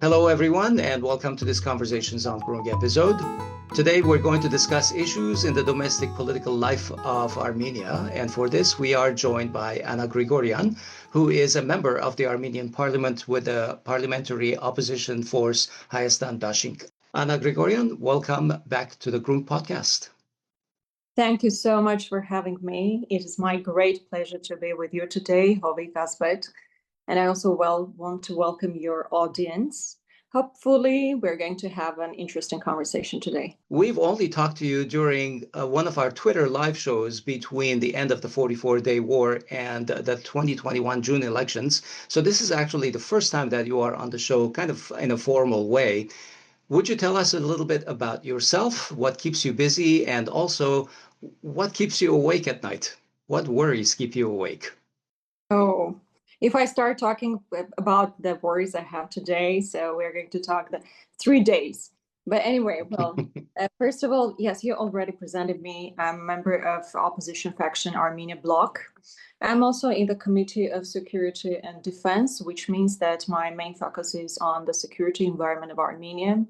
Hello, everyone, and welcome to this Conversations on Groong episode. Today, we're going to discuss issues in the domestic political life of Armenia. And for this, we are joined by Anna Grigoryan, who is a member of the Armenian Parliament with the Parliamentary opposition force Hayastan Dashinq. Anna Grigoryan, welcome back to the Groong podcast. Thank you so much for having me. It is my great pleasure to be with you today, Hovik Asbet. And I also want to welcome your audience. Hopefully, we're going to have an interesting conversation today. We've only talked to you during one of our Twitter live shows between the end of the 44-day war and the 2021 June elections. So this is actually the first time that you are on the show kind of in a formal way. Would you tell us a little bit about yourself, what keeps you busy, and also what keeps you awake at night? What worries keep you awake? Oh, if I start talking about the worries I have today, so we're going to talk the 3 days. But anyway, well, first of all, yes, you already presented me. I'm a member of opposition faction Armenia Bloc. I'm also in the Committee of Security and Defense, which means that my main focus is on the security environment of Armenia.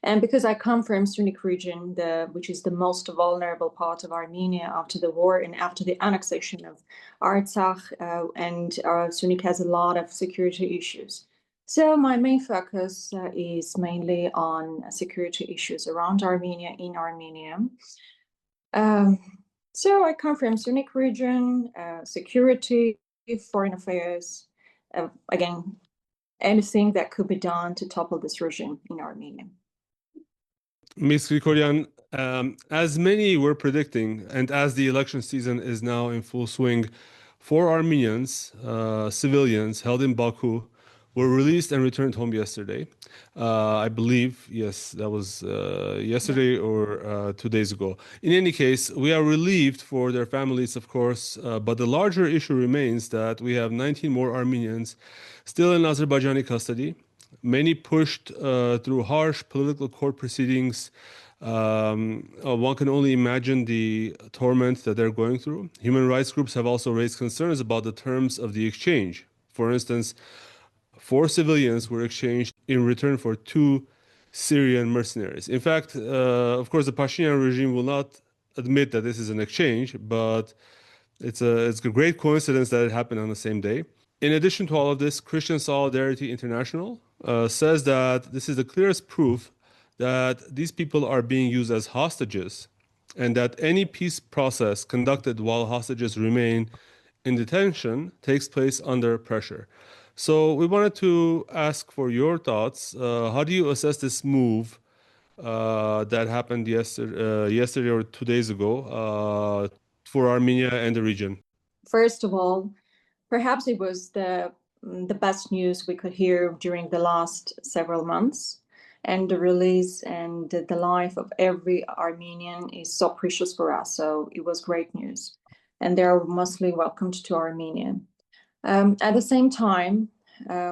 And because I come from Sunnik region, which is the most vulnerable part of Armenia after the war and after the annexation of Artsakh, and Sunnik has a lot of security issues. So my main focus is mainly on security issues around Armenia, in Armenia. So I come from Sunnik region, security, foreign affairs, again, anything that could be done to topple this regime in Armenia. Ms. Grigoryan, as many were predicting, and as the election season is now in full swing, 4 Armenians, civilians held in Baku, were released and returned home yesterday. I believe, yes, that was yesterday or 2 days ago. In any case, we are relieved for their families, of course, but the larger issue remains that we have 19 more Armenians still in Azerbaijani custody, many pushed through harsh political court proceedings. One can only imagine the torment that they're going through. Human rights groups have also raised concerns about the terms of the exchange. For instance, 4 civilians were exchanged in return for 2 Syrian mercenaries. In fact, of course, the Pashinyan regime will not admit that this is an exchange, but it's a great coincidence that it happened on the same day. In addition to all of this, Christian Solidarity International says that this is the clearest proof that these people are being used as hostages and that any peace process conducted while hostages remain in detention takes place under pressure. So we wanted to ask for your thoughts. How do you assess this move that happened yesterday or 2 days ago for Armenia and the region? First of all, perhaps it was the best news we could hear during the last several months. And the release and the life of every Armenian is so precious for us. So it was great news. And they are mostly welcomed to Armenia. At the same time,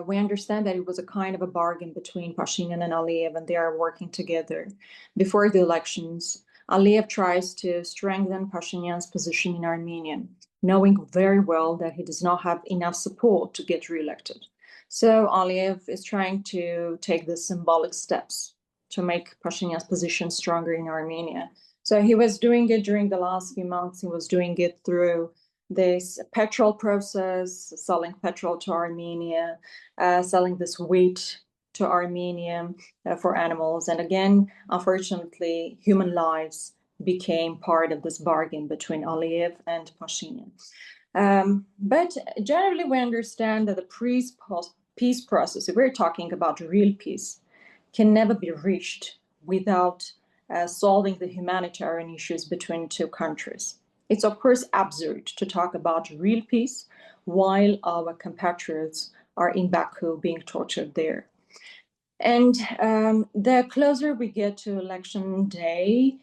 we understand that it was a kind of a bargain between Pashinyan and Aliyev, and they are working together. Before the elections, Aliyev tries to strengthen Pashinyan's position in Armenia, knowing very well that he does not have enough support to get reelected. So Aliyev is trying to take the symbolic steps to make Pashinyan's position stronger in Armenia. So he was doing it during the last few months. He was doing it through this petrol process, selling petrol to Armenia, selling this wheat to Armenia for animals. And again, unfortunately, human lives became part of this bargain between Aliyev and Pashinyan. But generally, we understand that the peace process, if we're talking about real peace, can never be reached without solving the humanitarian issues between 2 countries. It's, of course, absurd to talk about real peace while our compatriots are in Baku being tortured there. And the closer we get to election day,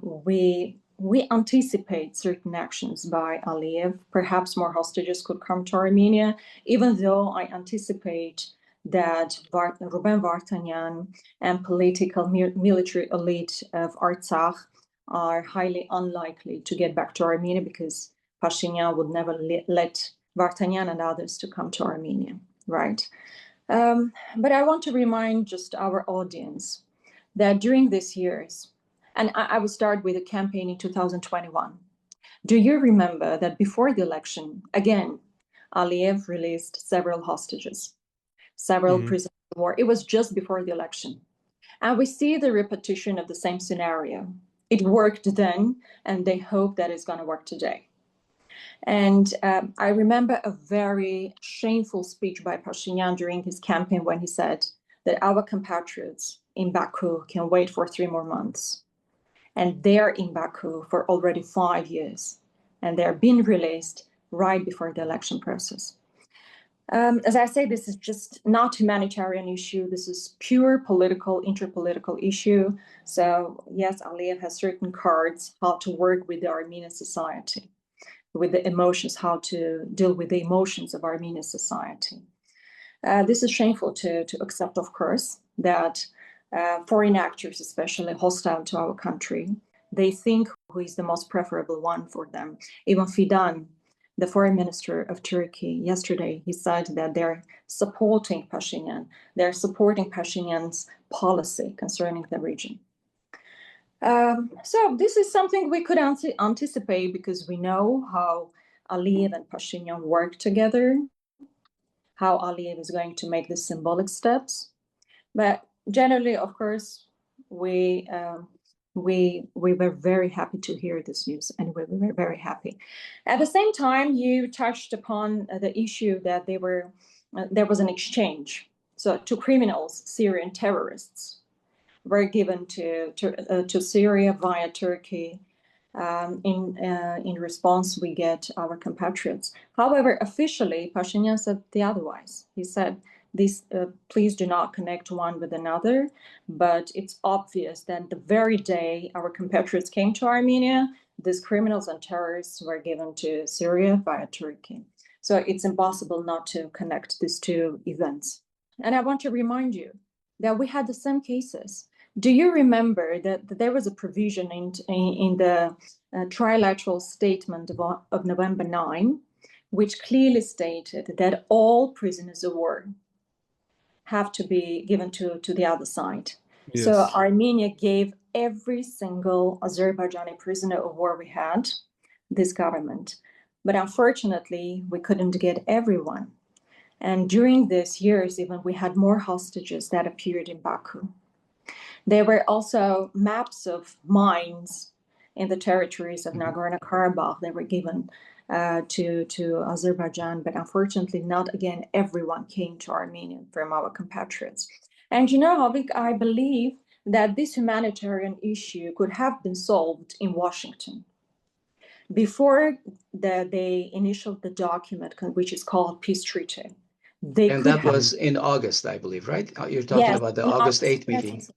we anticipate certain actions by Aliyev. Perhaps more hostages could come to Armenia, even though I anticipate that Ruben Vartanyan and political military elite of Artsakh are highly unlikely to get back to Armenia because Pashinyan would never let Vartanyan and others to come to Armenia, right? But I want to remind just our audience that during these years, and I will start with the campaign in 2021. Do you remember that before the election, again, Aliyev released several hostages, several prisoners of war? It was just before the election. And we see the repetition of the same scenario. It worked then, and they hope that it's going to work today. And I remember a very shameful speech by Pashinyan during his campaign when he said that our compatriots in Baku can wait for 3 more months. And they're in Baku for already 5 years. And they're being released right before the election process. As I say, this is just not a humanitarian issue. This is pure political, interpolitical issue. So yes, Aliyev has certain cards how to work with the Armenian society, with the emotions, how to deal with the emotions of Armenian society. This is shameful to accept, of course, that foreign actors, especially hostile to our country, they think who is the most preferable one for them. Even Fidan, the foreign minister of Turkey, yesterday, he said that they're supporting Pashinyan. They're supporting Pashinyan's policy concerning the region. So this is something we could anticipate because we know how Aliyev and Pashinyan work together, how Aliyev is going to make the symbolic steps. But generally, of course, we were very happy to hear this news, and we were very happy. At the same time, you touched upon the issue that there was an exchange. So 2 criminals, Syrian terrorists, were given to Syria via Turkey. In response, we get our compatriots. However, officially, Pashinyan said the otherwise. He said, please do not connect one with another, but it's obvious that the very day our compatriots came to Armenia, these criminals and terrorists were given to Syria via Turkey. So it's impossible not to connect these 2 events. And I want to remind you that we had the same cases. Do you remember that there was a provision in the trilateral statement of November 9, which clearly stated that all prisoners of war have to be given to the other side? Yes. So Armenia gave every single Azerbaijani prisoner of war we had this government. But unfortunately, we couldn't get everyone. And during these years, even we had more hostages that appeared in Baku. There were also maps of mines in the territories of Nagorno-Karabakh that were given to Azerbaijan, but unfortunately not again everyone came to Armenia from our compatriots. And you know, Havik, I believe that this humanitarian issue could have been solved in Washington before they initialed the document, which is called Peace Treaty. And that was in August, I believe, right? You're talking about the August 8th meeting. Yes.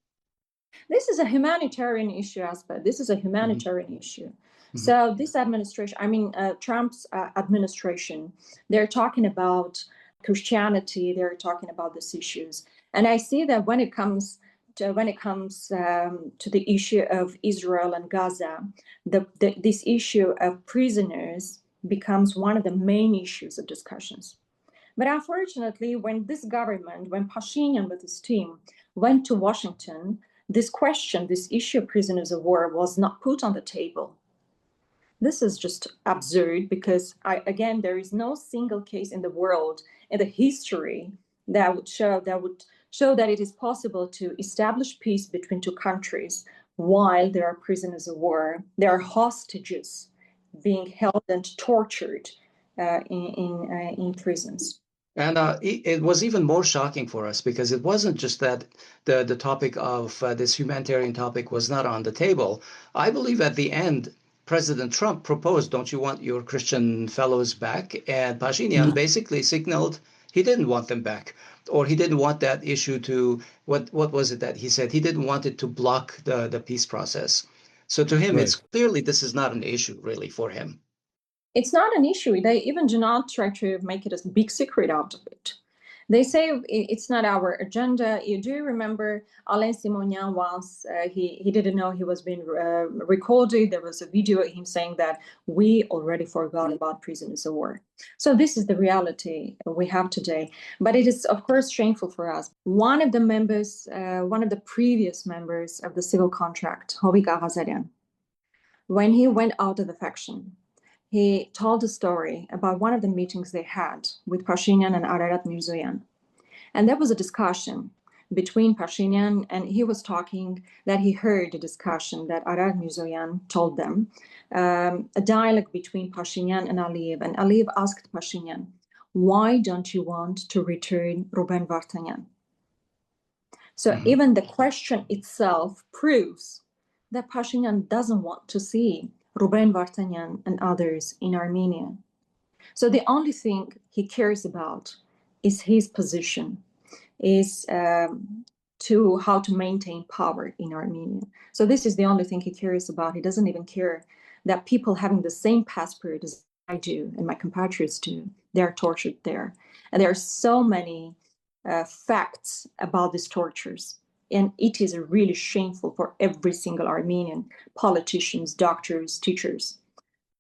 This is a humanitarian issue, Aspa. This is a humanitarian issue. So this administration, I mean, Trump's administration, they're talking about Christianity. They're talking about these issues. And I see that when it comes to the issue of Israel and Gaza, this issue of prisoners becomes one of the main issues of discussions. But unfortunately, when this government, when Pashinyan with his team went to Washington, this issue of prisoners of war was not put on the table. This is just absurd because, again, there is no single case in the world, in the history, that would show that it is possible to establish peace between 2 countries while there are prisoners of war, there are hostages being held and tortured in prisons. And it was even more shocking for us because it wasn't just that the topic of this humanitarian topic was not on the table. I believe at the end, President Trump proposed, don't you want your Christian fellows back? And Pashinyan basically signaled he didn't want them back, or he didn't want that issue to, what was it that he said? He didn't want it to block the peace process. So to him, it's clearly this is not an issue really for him. It's not an issue. They even do not try to make it a big secret out of it. They say it's not our agenda. You do remember Alain Simonian once, he didn't know he was being recorded. There was a video of him saying that we already forgot about prisoners of war. So this is the reality we have today. But it is, of course, shameful for us. One of the members, one of the previous members of the civil contract, Hovik Aghazarian, when he went out of the faction, he told a story about one of the meetings they had with Pashinyan and Ararat Mirzoyan. And there was a discussion between Pashinyan, and he was talking that he heard a discussion that Ararat Mirzoyan told them, a dialogue between Pashinyan and Aliyev. And Aliyev asked Pashinyan, why don't you want to return Ruben Vartanyan? So even the question itself proves that Pashinyan doesn't want to see Ruben Vartanyan and others in Armenia. So the only thing he cares about is his position, is how to maintain power in Armenia. So this is the only thing he cares about. He doesn't even care that people having the same passport as I do and my compatriots do, they're tortured there. And there are so many facts about these tortures. And it is really shameful for every single Armenian, politicians, doctors, teachers,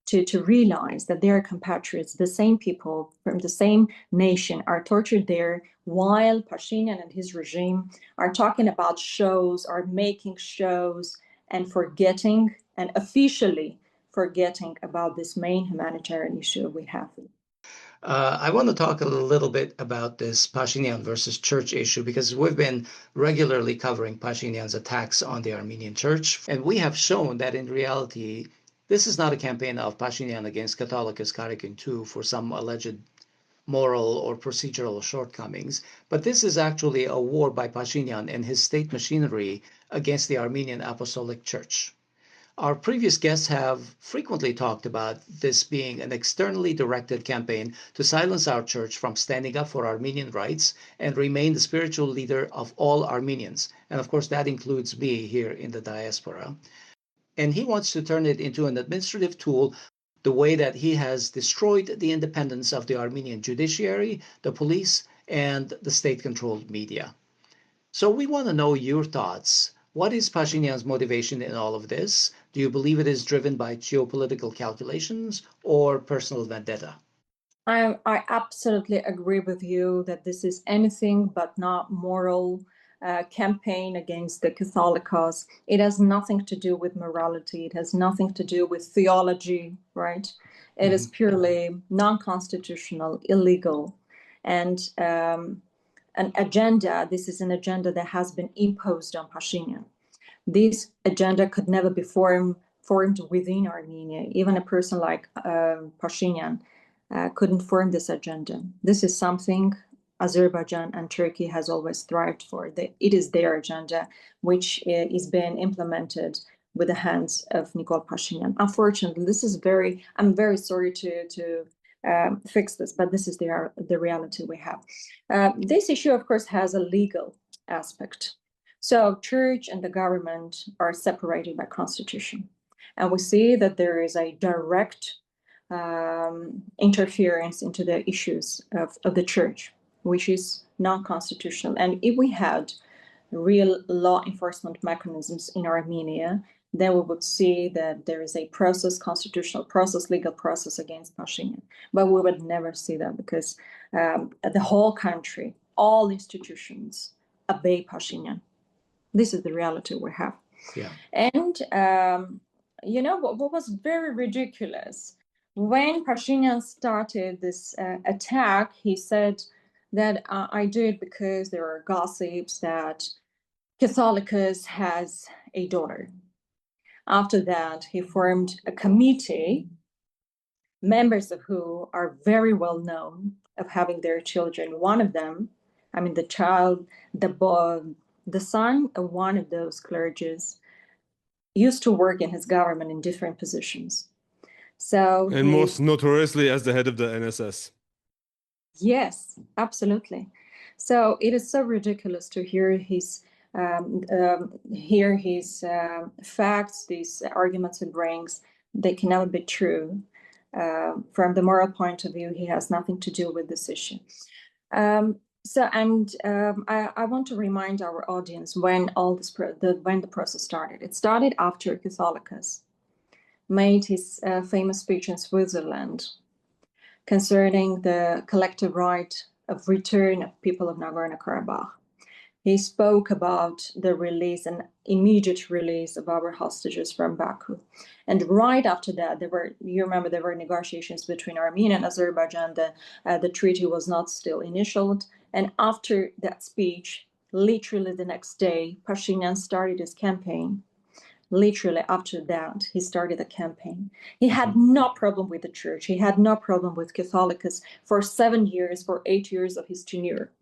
to realize that their compatriots, the same people from the same nation, are tortured there, while Pashinyan and his regime are talking about shows, are making shows, and forgetting, and officially forgetting about this main humanitarian issue we have. I want to talk a little bit about this Pashinyan versus church issue, because we've been regularly covering Pashinyan's attacks on the Armenian Church, and we have shown that in reality, this is not a campaign of Pashinyan against Catholicus Karakin II for some alleged moral or procedural shortcomings, but this is actually a war by Pashinyan and his state machinery against the Armenian Apostolic Church. Our previous guests have frequently talked about this being an externally directed campaign to silence our church from standing up for Armenian rights and remain the spiritual leader of all Armenians. And of course, that includes me here in the diaspora. And he wants to turn it into an administrative tool the way that he has destroyed the independence of the Armenian judiciary, the police, and the state-controlled media. So we want to know your thoughts. What is Pashinyan's motivation in all of this? Do you believe it is driven by geopolitical calculations or personal vendetta? I absolutely agree with you that this is anything but not moral campaign against the Catholicos. It has nothing to do with morality. It has nothing to do with theology, right? It is purely non-constitutional, illegal, and an agenda. This is an agenda that has been imposed on Pashinyan. This agenda could never be formed within Armenia. Even a person like Pashinyan couldn't form this agenda. This is something Azerbaijan and Turkey has always thrived for. It is their agenda, which is being implemented with the hands of Nikol Pashinyan. Unfortunately, I'm very sorry to fix this, but this is the reality we have. This issue, of course, has a legal aspect. So church and the government are separated by constitution. And we see that there is a direct interference into the issues of the church, which is non-constitutional. And if we had real law enforcement mechanisms in Armenia, then we would see that there is a constitutional process, legal process against Pashinyan. But we would never see that because the whole country, all institutions obey Pashinyan. This is the reality we have. Yeah. And, what was very ridiculous, when Pashinyan started this attack, he said that I do it because there are gossips that Catholicus has a daughter. After that, he formed a committee, members of who are very well known of having their children. One of them, the son of one of those clergies used to work in his government in different positions. And most notoriously as the head of the NSS. Yes, absolutely. So it is so ridiculous to hear his facts, these arguments he brings. They can never be true. From the moral point of view, he has nothing to do with this issue. I want to remind our audience when all this when the process started. It started after Catholicus made his famous speech in Switzerland concerning the collective right of return of people of Nagorno-Karabakh. He spoke about the release and immediate release of our hostages from Baku. And right after that, you remember there were negotiations between Armenia and Azerbaijan. The treaty was not still initialed. And after that speech, literally the next day, Pashinyan started his campaign. Literally after that, he started a campaign. He had no problem with the church. He had no problem with Catholicus for 7 years, for 8 years of his tenure.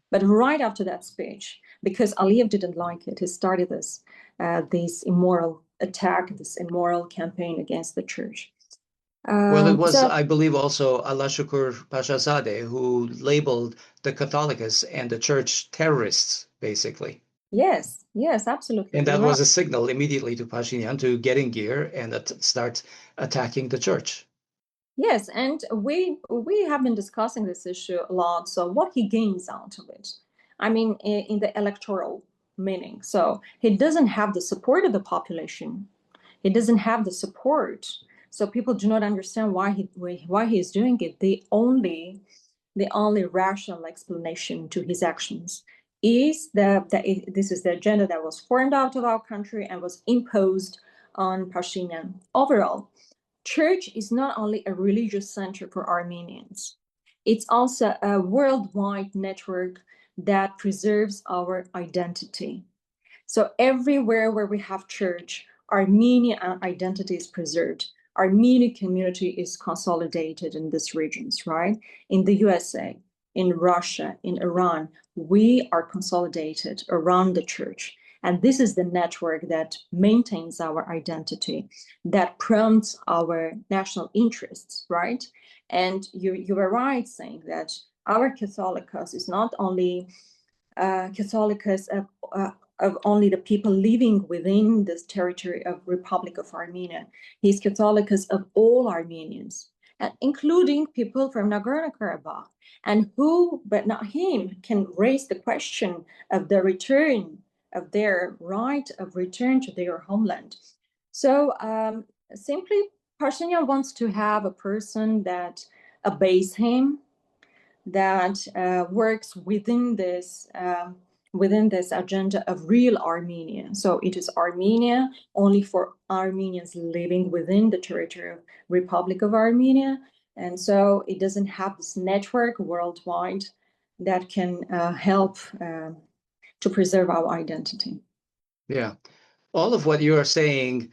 But right after that speech, because Aliyev didn't like it, he started this immoral attack, this immoral campaign against the church. Well, it was, I believe, also Allah Shukur Pashazadeh who labeled the Catholicus and the church terrorists, basically. Yes, absolutely. And that was a signal immediately to Pashinyan to get in gear and start attacking the church. Yes, and we have been discussing this issue a lot. So what he gains out of it, I mean, in the electoral meaning. So he doesn't have the support of the population. He doesn't have the support. So people do not understand why he is doing it. The only rational explanation to his actions is that this is the agenda that was formed out of our country and was imposed on Pashinyan. Overall, church is not only a religious center for Armenians, it's also a worldwide network that preserves our identity. So everywhere where we have church, Armenian identity is preserved. Armenian community is consolidated in these regions, right? In the USA, in Russia, in Iran, we are consolidated around the church. And this is the network that maintains our identity, that prompts our national interests, right? And you were right saying that our Catholicus is not only Catholicus of only the people living within this territory of Republic of Armenia. He's Catholicus of all Armenians, and including people from Nagorno-Karabakh, and who, but not him, can raise the question of the return of their right of return to their homeland. So simply, Pashinyan wants to have a person that obeys him, that works within this agenda of real Armenia. So it is Armenia only for Armenians living within the territory of Republic of Armenia. And so it doesn't have this network worldwide that can help to preserve our identity. Yeah. All of what you are saying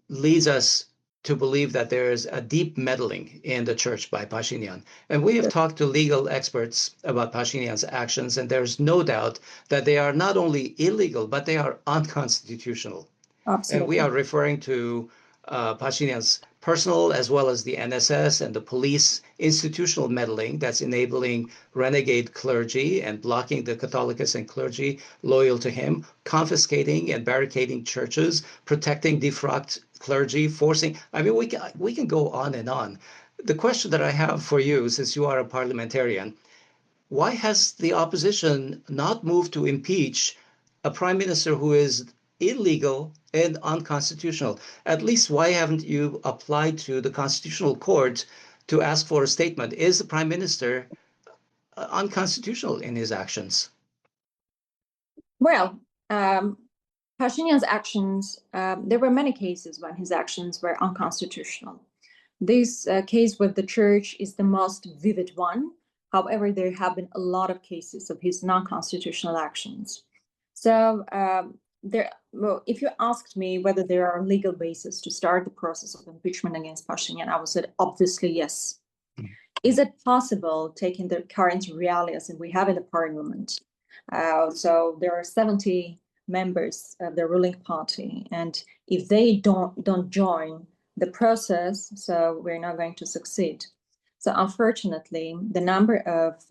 leads us to believe that there is a deep meddling in the church by Pashinyan. And we have talked to legal experts about Pashinyan's actions, and there's no doubt that they are not only illegal, but they are unconstitutional. Absolutely. And we are referring to Pashinyan's personal as well as the NSS and the police institutional meddling that's enabling renegade clergy and blocking the Catholicus and clergy loyal to him, confiscating and barricading churches, protecting defrocked clergy, forcing. I mean, we can go on and on. The question that I have for you, since you are a parliamentarian, why has the opposition not moved to impeach a prime minister who is illegal and unconstitutional? At least why haven't you applied to the Constitutional Court to ask for a statement? Is the prime minister unconstitutional in his actions? Well, Pashinyan's actions, there were many cases when his actions were unconstitutional. This case with the church is the most vivid one. However, there have been a lot of cases of his non-constitutional actions. So if you asked me whether there are legal bases to start the process of impeachment against Pashinyan, I would say obviously yes. Is it possible, taking the current realities that we have in the parliament? So there are 70 members of the ruling party, and if they don't join the process, so we're not going to succeed. So unfortunately, the number of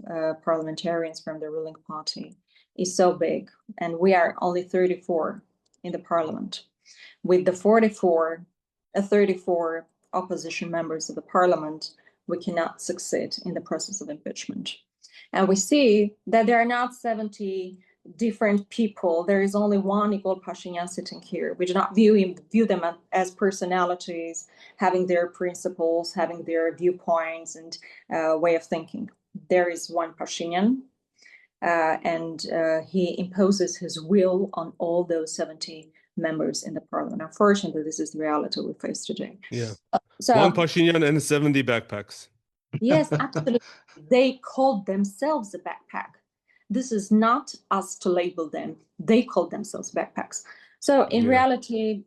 parliamentarians from the ruling party is so big, and we are only 34 in the parliament. With the 34 opposition members of the parliament, we cannot succeed in the process of impeachment. And we see that there are not 70 different people. There is only one Igor Pashinyan sitting here. We do not view them as personalities, having their principles, having their viewpoints and way of thinking. There is one Pashinyan, and he imposes his will on all those 70 members in the parliament. Unfortunately, this is the reality we face today. Yeah. So One Pashinyan and 70 backpacks. yes, absolutely. They called themselves a backpack. This is not us to label them. They called themselves backpacks. So in reality,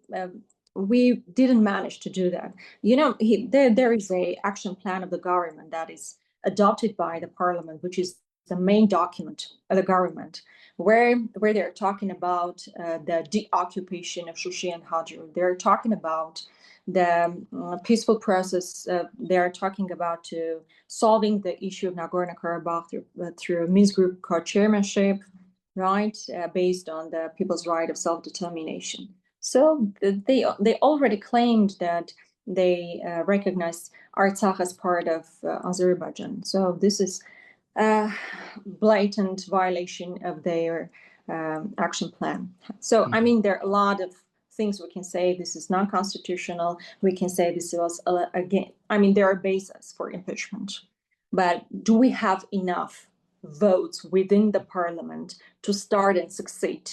we didn't manage to do that. You know, there is a action plan of the government that is adopted by the parliament, which is the main document of the government, where they're talking about the deoccupation of Shushi and Hajar. They're talking about the peaceful process. They're talking about solving the issue of Nagorno-Karabakh through Minsk Group co-chairmanship, right, based on the people's right of self-determination. So they already claimed that they recognize Artsakh as part of Azerbaijan. So this is a blatant violation of their action plan. So, I mean, there are a lot of things we can say. This is non-constitutional. We can say this was, again, I mean, there are bases for impeachment. But do we have enough votes within the parliament to start and succeed?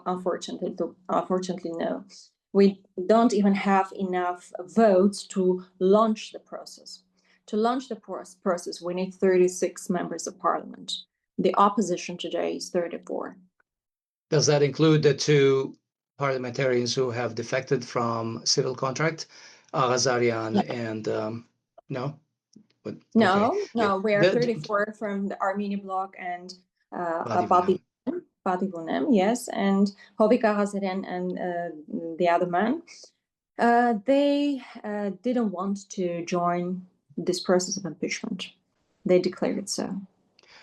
Unfortunately, no. We don't even have enough votes to launch the process. To launch the process, we need 36 members of parliament. The opposition today is 34. Does that include the two parliamentarians who have defected from civil contract, Ghazarian and no? But, no, okay. we are 34 from the Armenian bloc and Badivunem, yes, and Hovika Ghazarian and the other man. They didn't want to join this process of impeachment. They declared it so.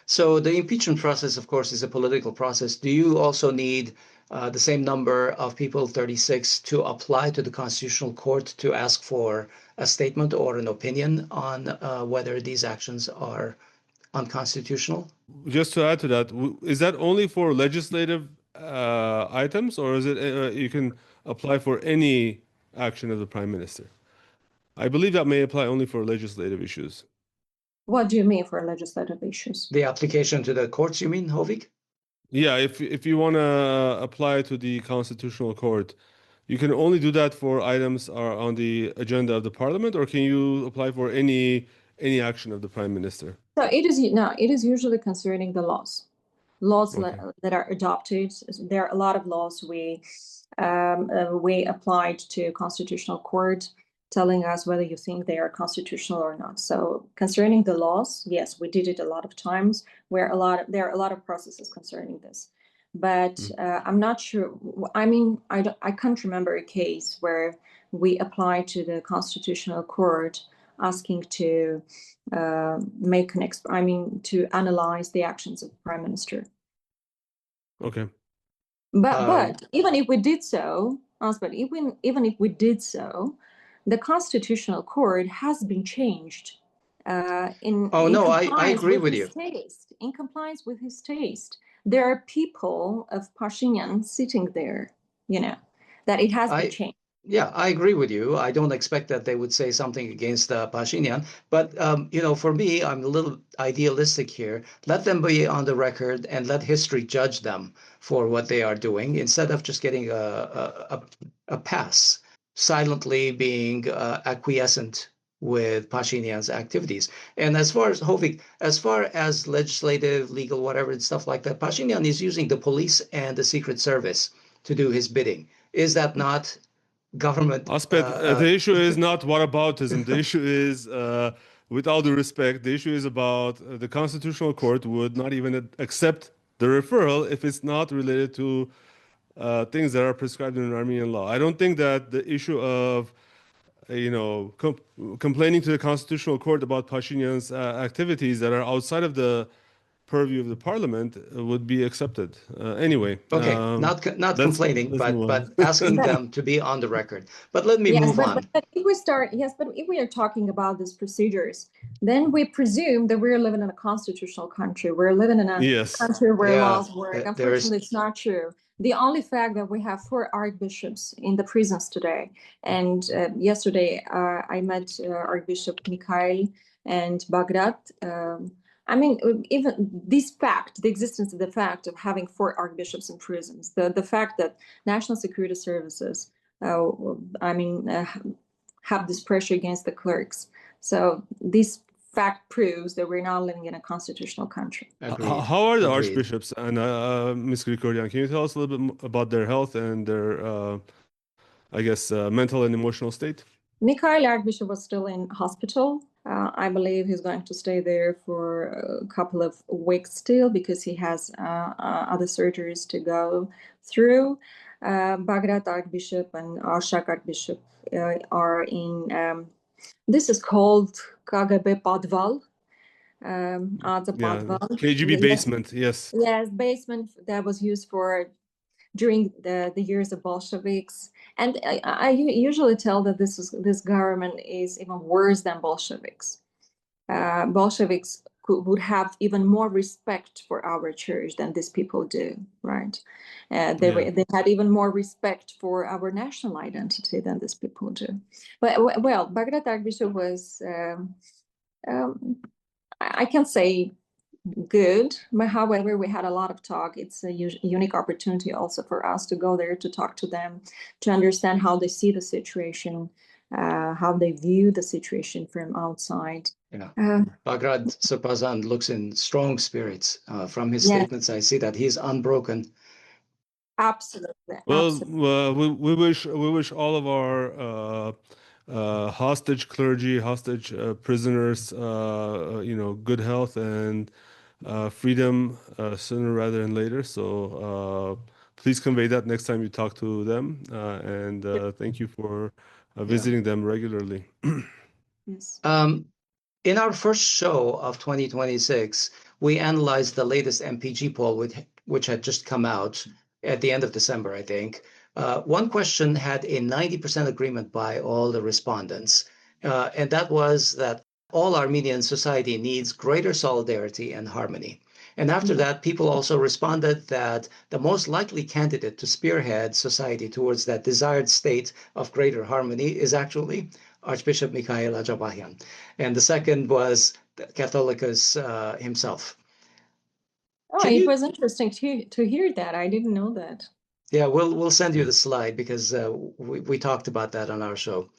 So the impeachment process, of course, is a political process. Do you also need the same number of people, 36, to apply to the Constitutional Court to ask for a statement or an opinion on whether these actions are unconstitutional? Just to add to that, is that only for legislative items, or is it you can apply for any action of the Prime Minister? I believe that may apply only for legislative issues. What do you mean for legislative issues? The application to the courts, you mean, Hovik? Yeah, if you want to apply to the Constitutional Court, you can only do that for items are on the agenda of the Parliament, or can you apply for any action of the Prime Minister? So it is usually concerning the laws that are adopted. There are a lot of laws we applied to Constitutional Court, telling us whether you think they are constitutional or not. So concerning the laws, yes, we did it a lot of times. There are a lot of processes concerning this, but I'm not sure. I mean, I can't remember a case where we applied to the Constitutional Court asking to to analyze the actions of the Prime Minister. Okay. But even if we did so, even if we did so, the Constitutional Court has been changed I agree with you. In compliance with his taste. There are people of Pashinyan sitting there, that it has been changed. Yeah, I agree with you. I don't expect that they would say something against Pashinyan. But, for me, I'm a little idealistic here. Let them be on the record and let history judge them for what they are doing instead of just getting a pass, silently being acquiescent with Pashinyan's activities. And as far as legislative, legal, whatever, and stuff like that, Pashinyan is using the police and the Secret Service to do his bidding. Is that not government? The issue is not whataboutism. The issue is, with all due respect, the issue is about the Constitutional Court would not even accept the referral if it's not related to things that are prescribed in Armenian law. I don't think that the issue of complaining to the Constitutional Court about Pashinyan's activities that are outside of the purview of the parliament would be accepted. Anyway, Okay, not complaining, let's move but on. asking them to be on the record. But let me Yes, move on. but if we start, yes, but if we are talking about these procedures, then we presume that we're living in a constitutional country. We're living in a Yes. country where Yeah, laws work. Unfortunately, it's not true. The only fact that we have 4 archbishops in the prisons today, and yesterday I met Archbishop Mikhail and Bagrat. I mean, even this fact, the existence of the fact of having 4 archbishops in prisons, the fact that national security services, have this pressure against the clerks. So this fact proves that we're not living in a constitutional country. agreed. How are the Agreed. archbishops? And Ms. Grigoryan, can you tell us a little bit about their health and their, I guess, mental and emotional state? Mikhail Archbishop was still in hospital. I believe he's going to stay there for a couple of weeks still because he has other surgeries to go through. Bagrat Archbishop and Artsakh Archbishop are in, this is called KGB Podval. KGB basement, yes. Yes, basement that was used for during the years of Bolsheviks. And I usually tell that this government is even worse than Bolsheviks. Bolsheviks would have even more respect for our church than these people do, right? They had even more respect for our national identity than these people do. But well, Bagrat Archbishop was, I can say, good, but however, we had a lot of talk. It's a unique opportunity also for us to go there to talk to them, to understand how they see the situation, how they view the situation from outside. Yeah, Bagrat Sarpazan looks in strong spirits. From his statements, I see that he's unbroken. Absolutely. Well, absolutely. we wish all of our hostage clergy, hostage prisoners, good health and freedom sooner rather than later. So please convey that next time you talk to them, and thank you for visiting them regularly. Yes. In our first show of 2026, we analyzed the latest MPG poll, which had just come out at the end of December, I think. One question had a 90% agreement by all the respondents, and that was that all Armenian society needs greater solidarity and harmony. And after that, people also responded that the most likely candidate to spearhead society towards that desired state of greater harmony is actually Archbishop Mikhail Ajabahian. And the second was Catholicus himself. It was interesting to hear that. I didn't know that. Yeah, we'll send you the slide because we talked about that on our show.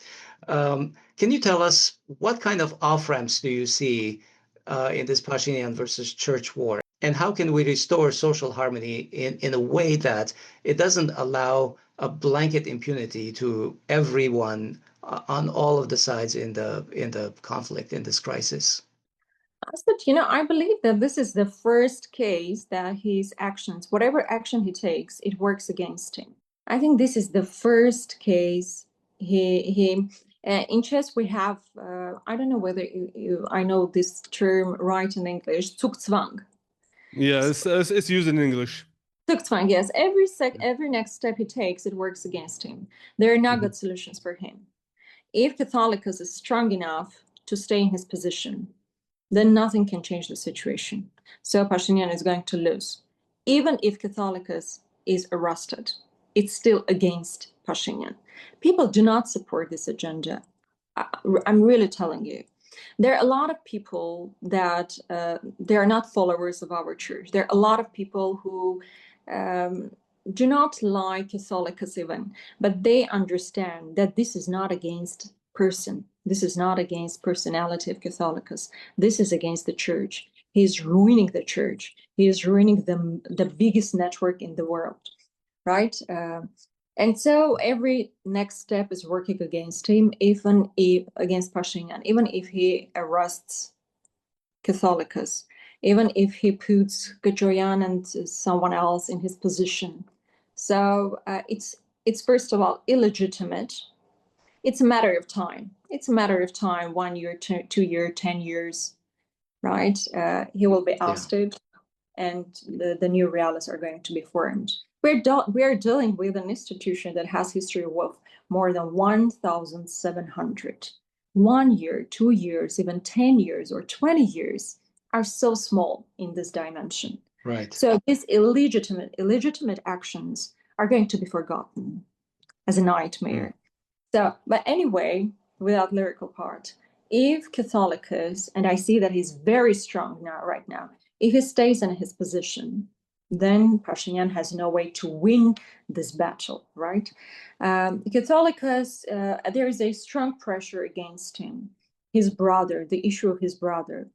Can you tell us what kind of off-ramps do you see in this Pashinyan versus church war? And how can we restore social harmony in a way that it doesn't allow a blanket impunity to everyone on all of the sides in the conflict, in this crisis? But, I believe that this is the first case that his actions, whatever action he takes, it works against him. I think this is the first case in chess we have, I don't know whether I know this term right in English, Zugzwang. Yeah, it's used in English. Zugzwang, yes. Every next step he takes, it works against him. There are not good solutions for him. If Catholicus is strong enough to stay in his position, then nothing can change the situation. So Pashinyan is going to lose. Even if Catholicus is arrested, it's still against Pashinyan. People do not support this agenda. I'm really telling you. There are a lot of people that they are not followers of our church. There are a lot of people who do not like Catholicus even, but they understand that this is not against person. This is not against personality of Catholicus. This is against the church. He is ruining the church. He is ruining the biggest network in the world, right? And so every next step is working against him, even if against Pashinyan, even if he arrests Catholicus, even if he puts Grigoryan and someone else in his position. So it's first of all illegitimate. It's a matter of time. It's a matter of time, 1 year, 2 years, 10 years, right? He will be ousted. and the new realities are going to be formed. We're dealing with an institution that has history of more than 1,700. 1 year, 2 years, even 10 years or 20 years are so small in this dimension. Right. So these illegitimate actions are going to be forgotten as a nightmare. So, but anyway, without lyrical part, if Catholicus, and I see that he's very strong right now, if he stays in his position, then Pashinyan has no way to win this battle, right? Catholicus, there is a strong pressure against him. His brother, the issue of his brother,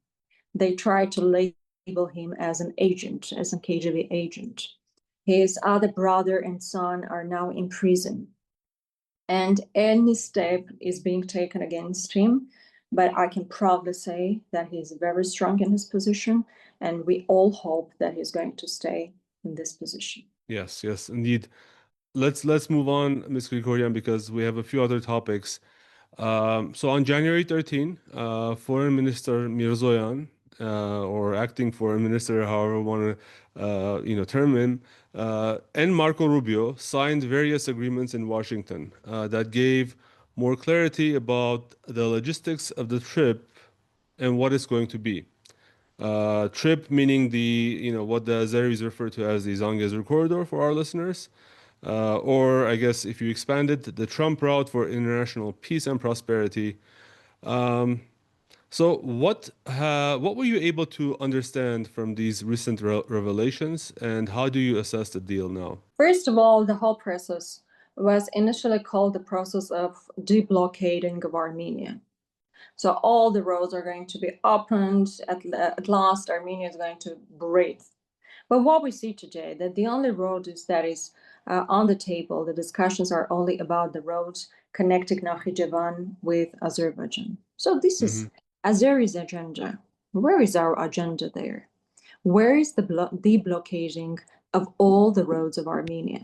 they try to label him as an agent, as a KGB agent. His other brother and son are now in prison. And any step is being taken against him. But I can proudly say that he's very strong in his position, and we all hope that he's going to stay in this position. Yes, yes, indeed. Let's move on, Ms. Grigoryan, because we have a few other topics. So on January 13, Foreign Minister Mirzoyan, or acting foreign minister, however you want to term him, and Marco Rubio signed various agreements in Washington that gave more clarity about the logistics of the trip and what it's going to be. TRIPP meaning the what the Azeris refer to as the Zangezur corridor for our listeners, or I guess if you expand it, the Trump route for international peace and prosperity. So what were you able to understand from these recent revelations, and how do you assess the deal now? First of all, the whole process was initially called the process of deblockading of Armenia. So all the roads are going to be opened. At last, Armenia is going to breathe. But what we see today, that the only road that is on the table, the discussions are only about the roads connecting Nakhichevan with Azerbaijan. So this is Azeri's agenda. Where is our agenda there? Where is the deblockading of all the roads of Armenia?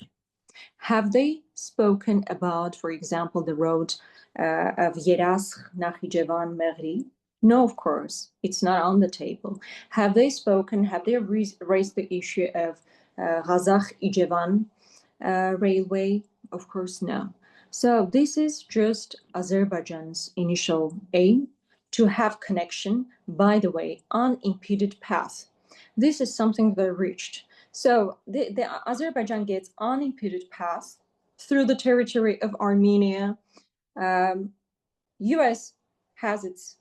Have they spoken about, for example, the road of Yerasukh, Nakhichevan, Mehri? No, of course, it's not on the table. Have they spoken, have they raised the issue of Kazakh-Ijevan railway? Of course, no. So this is just Azerbaijan's initial aim to have connection, by the way, unimpeded path. This is something they reached. So the Azerbaijan gets unimpeded path through the territory of Armenia. US has its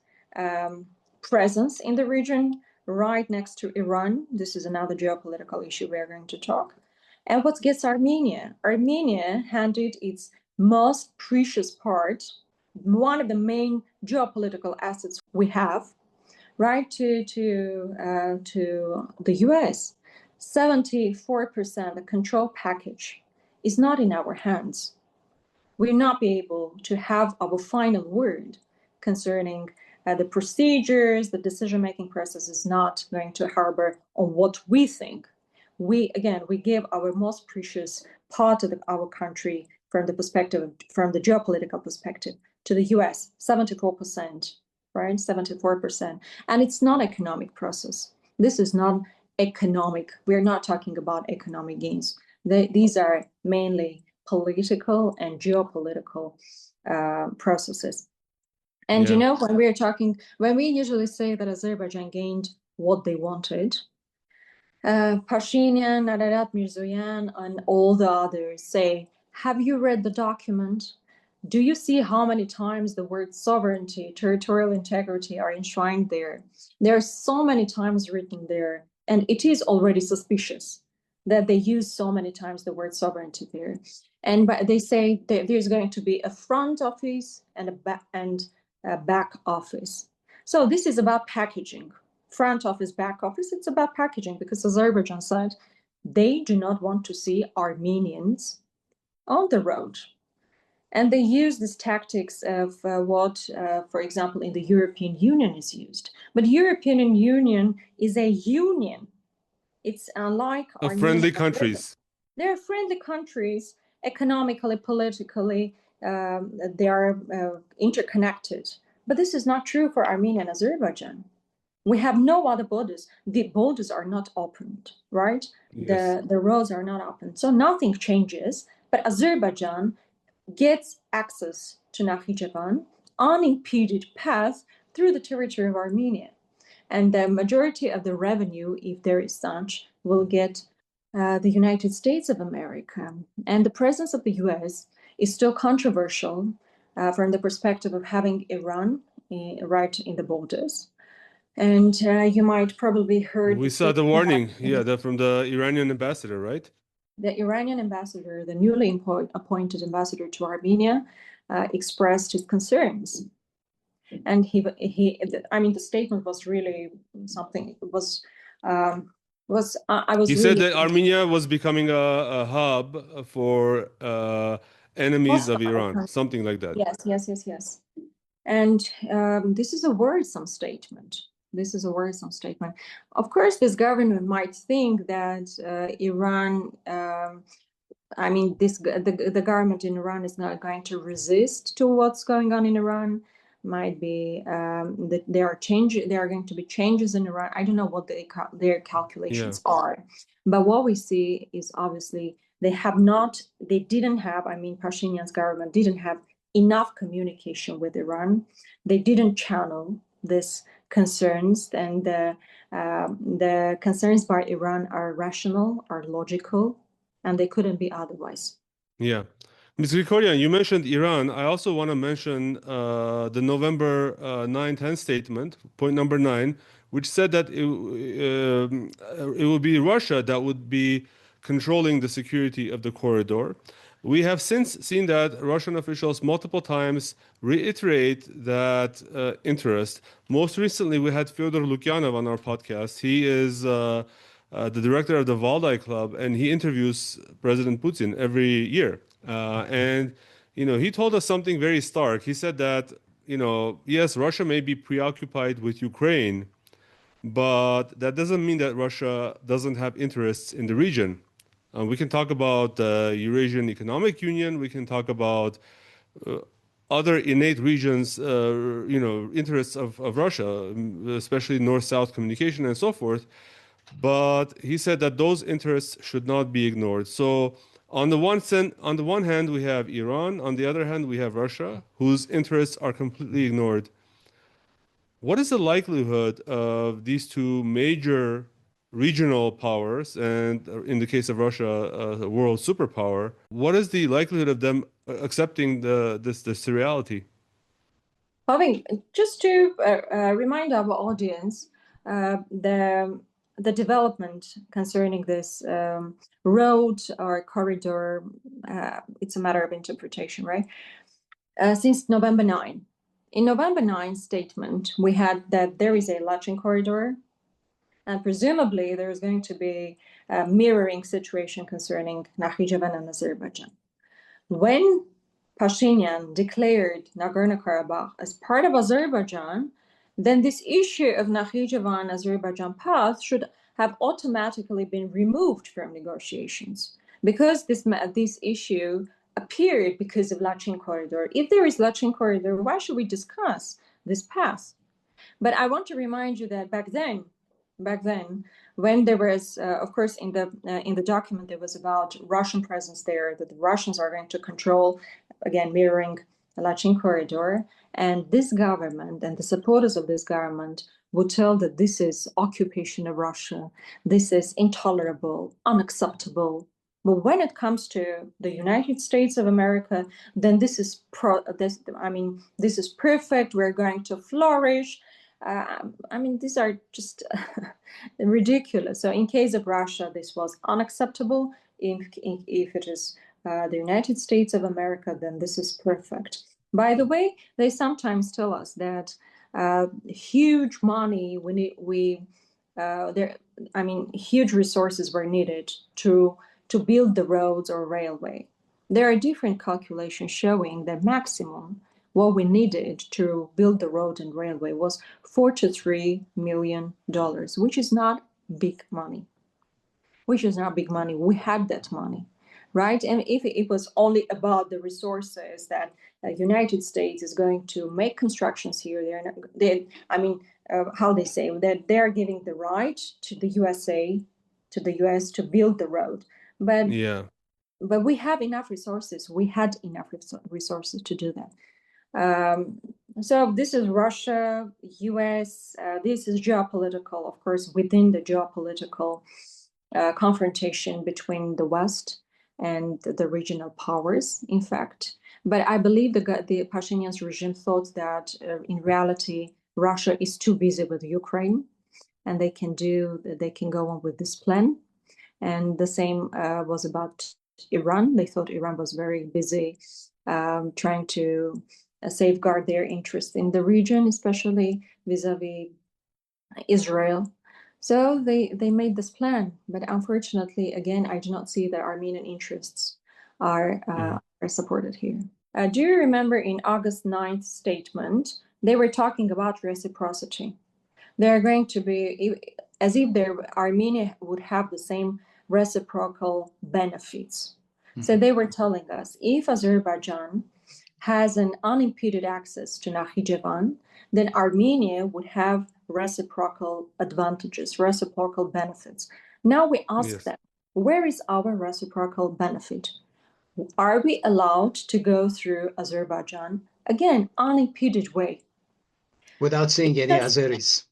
presence in the region right next to Iran. This is another geopolitical issue we are going to talk. And what gets Armenia? Armenia handed its most precious part, one of the main geopolitical assets we have, right to the US. 74% the control package is not in our hands. We will not be able to have our final word concerning the procedures, the decision-making process is not going to harbor on what we think. We give our most precious part of our country from the perspective, from the geopolitical perspective, to the US, 74%, right? 74%. And it's not economic process. This is not economic. We're not talking about economic gains. These are mainly political and geopolitical processes. And when we usually say that Azerbaijan gained what they wanted, Pashinyan, Ararat Mirzoyan, and all the others say, have you read the document? Do you see how many times the word sovereignty, territorial integrity are enshrined there? There are so many times written there, and it is already suspicious that they use so many times the word sovereignty there. And they say that there's going to be a front office and a back office. So this is about packaging. Front office, back office, it's about packaging, because Azerbaijan said they do not want to see Armenians on the road. And they use these tactics of for example, in the European Union is used. But European Union is a union. It's unlike Armenia. Friendly countries. They're friendly countries, economically, politically, they are interconnected. But this is not true for Armenia and Azerbaijan. We have no other borders. The borders are not opened, right? Yes. The roads are not open. So nothing changes, but Azerbaijan gets access to Nakhichevan unimpeded path through the territory of Armenia. And the majority of the revenue, if there is such, will get the United States of America. And the presence of the US is still controversial from the perspective of having Iran right in the borders. And you might probably heard We saw the warning, from the Iranian ambassador, right? The Iranian ambassador, the newly appointed ambassador to Armenia, expressed his concerns. And the statement was really something. It was, I was. He said that Armenia was becoming a hub for enemies of Iran, something like that. Yes. And this is a worrisome statement. Of course, this government might think that Iran, the government in Iran is not going to resist to what's going on in Iran. Might be that there are going to be changes in Iran. I don't know what their calculations are, but what we see is obviously Pashinyan's government didn't have enough communication with Iran. They didn't channel these concerns, and the concerns by Iran are rational, are logical, and they couldn't be otherwise. Yeah. Ms. Grigoryan, you mentioned Iran. I also want to mention the November 9-10 statement, point number 9, which said that it would be Russia that would be controlling the security of the corridor. We have since seen that Russian officials multiple times reiterate that interest. Most recently, we had Fyodor Lukyanov on our podcast. He is the director of the Valdai Club, and he interviews President Putin every year. And he told us something very stark. He said that, yes, Russia may be preoccupied with Ukraine, but that doesn't mean that Russia doesn't have interests in the region. We can talk about the Eurasian Economic Union. We can talk about other innate regions, interests of Russia, especially north-south communication and so forth. But he said that those interests should not be ignored. So on the one hand, we have Iran. On the other hand, we have Russia, whose interests are completely ignored. What is the likelihood of these two major regional powers, and in the case of Russia, a world superpower, what is the likelihood of them accepting this reality? Just to remind our audience, the development concerning this road or corridor, it's a matter of interpretation, right? Since November 9. In November 9 statement, we had that there is a Lachin corridor, and presumably there is going to be a mirroring situation concerning Nakhichevan and Azerbaijan. When Pashinyan declared Nagorno-Karabakh as part of Azerbaijan, then this issue of Nakhichevan-Azerbaijan path should have automatically been removed from negotiations, because this issue appeared because of Lachin corridor. If there is Lachin corridor, why should we discuss this path? But I want to remind you that back then, when there was, of course, in the document, there was about Russian presence there, that the Russians are going to control, again, mirroring the Lachin corridor. And this government and the supporters of this government would tell that this is occupation of Russia, this is intolerable, unacceptable. But when it comes to the United States of America, then this is perfect. We're going to flourish. These are just ridiculous. So in case of Russia, this was unacceptable. If it is the United States of America, then this is perfect. By the way, they sometimes tell us that huge money, huge resources were needed to build the roads or railway. There are different calculations showing that maximum what we needed to build the road and railway was $43 million, which is not big money. We had that money, right? And if it was only about the resources that the United States is going to make constructions here, how they say that they are giving the right to the USA, to the US to build the road. But we have enough resources. We had enough resources to do that. So this is Russia, US. This is geopolitical, of course, within the geopolitical confrontation between the West and the regional powers, in fact. But I believe the Pashinyan's regime thought that in reality, Russia is too busy with Ukraine, and they can go on with this plan. And the same was about Iran. They thought Iran was very busy trying to safeguard their interest in the region, especially vis-a-vis Israel. So they made this plan, but unfortunately, again, I do not see that Armenian interests are supported here. Do you remember in August 9th statement, they were talking about reciprocity. They're going to be, as if Armenia would have the same reciprocal benefits. So they were telling us, if Azerbaijan has an unimpeded access to Nakhichevan, then Armenia would have reciprocal advantages, reciprocal benefits. Now we ask them, where is our reciprocal benefit? Are we allowed to go through Azerbaijan? Again, unimpeded way. Without seeing any Azeris.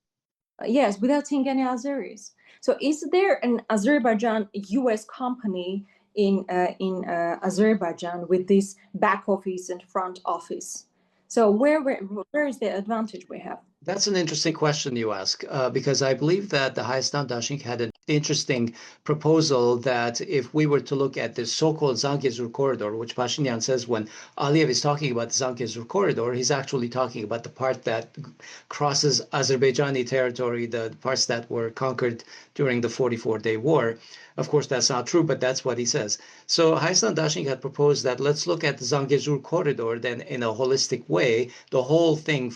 Yes, without seeing any Azeris. So is there an Azerbaijan US company in Azerbaijan with this back office and front office? So where is the advantage we have? That's an interesting question you ask, because I believe that the Hayastan Dashinq had an interesting proposal that if we were to look at the so-called Zangezur corridor, which Pashinyan says when Aliyev is talking about the Zangezur corridor, he's actually talking about the part that crosses Azerbaijani territory, the parts that were conquered during the 44-day war. Of course, that's not true, but that's what he says. So Hayastan Dashinq had proposed that let's look at the Zangezur corridor then in a holistic way, the whole thing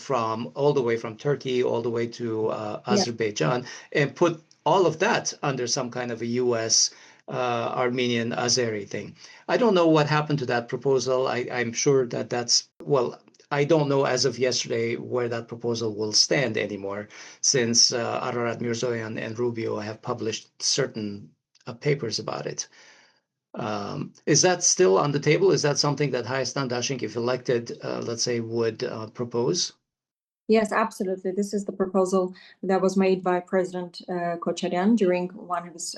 all the way from Turkey all the way to Azerbaijan, and put all of that under some kind of a U.S. Armenian Azeri thing. I don't know what happened to that proposal. I'm sure that I don't know as of yesterday where that proposal will stand anymore, since Ararat Mirzoyan and Rubio have published certain papers about it. Is that still on the table? Is that something that Hayastan Dashinq, if elected, let's say, would propose? Yes, absolutely. This is the proposal that was made by President Kocharyan during one of his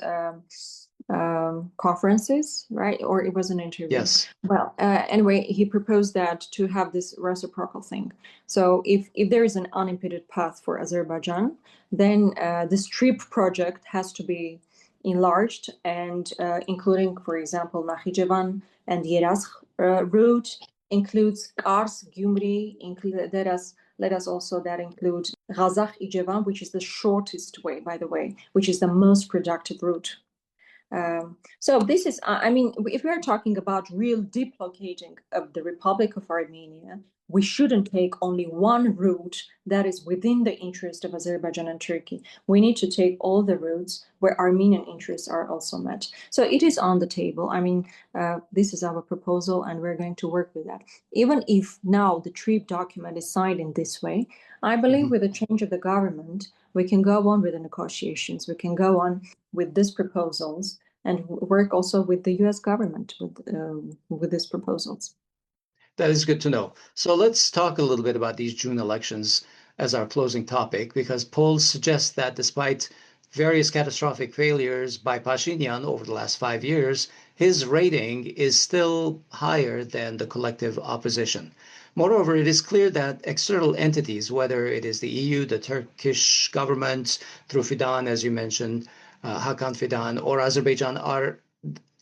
conferences, right? Or it was an interview. Yes. Well, anyway, he proposed that to have this reciprocal thing. So if there is an unimpeded path for Azerbaijan, then this TRIPP project has to be enlarged and including, for example, Nakhichevan and Yerazkh route, includes Kars, Gyumri, let us also that include Razakh-Ijevan, which is the shortest way, by the way, which is the most productive route. So this is, I mean, if we are talking about real deplocating of the Republic of Armenia, we shouldn't take only one route that is within the interest of Azerbaijan and Turkey. We need to take all the routes where Armenian interests are also met. So it is on the table. I mean, this is our proposal and we're going to work with that. Even if now the TRIPP document is signed in this way, I believe with the change of the government, we can go on with the negotiations. We can go on with these proposals and work also with the U.S. government with these proposals. That is good to know. So let's talk a little bit about these June elections as our closing topic, because polls suggest that despite various catastrophic failures by Pashinyan over the last 5 years, his rating is still higher than the collective opposition. Moreover, it is clear that external entities, whether it is the EU, the Turkish government, through Fidan, as you mentioned, Hakan Fidan, or Azerbaijan, are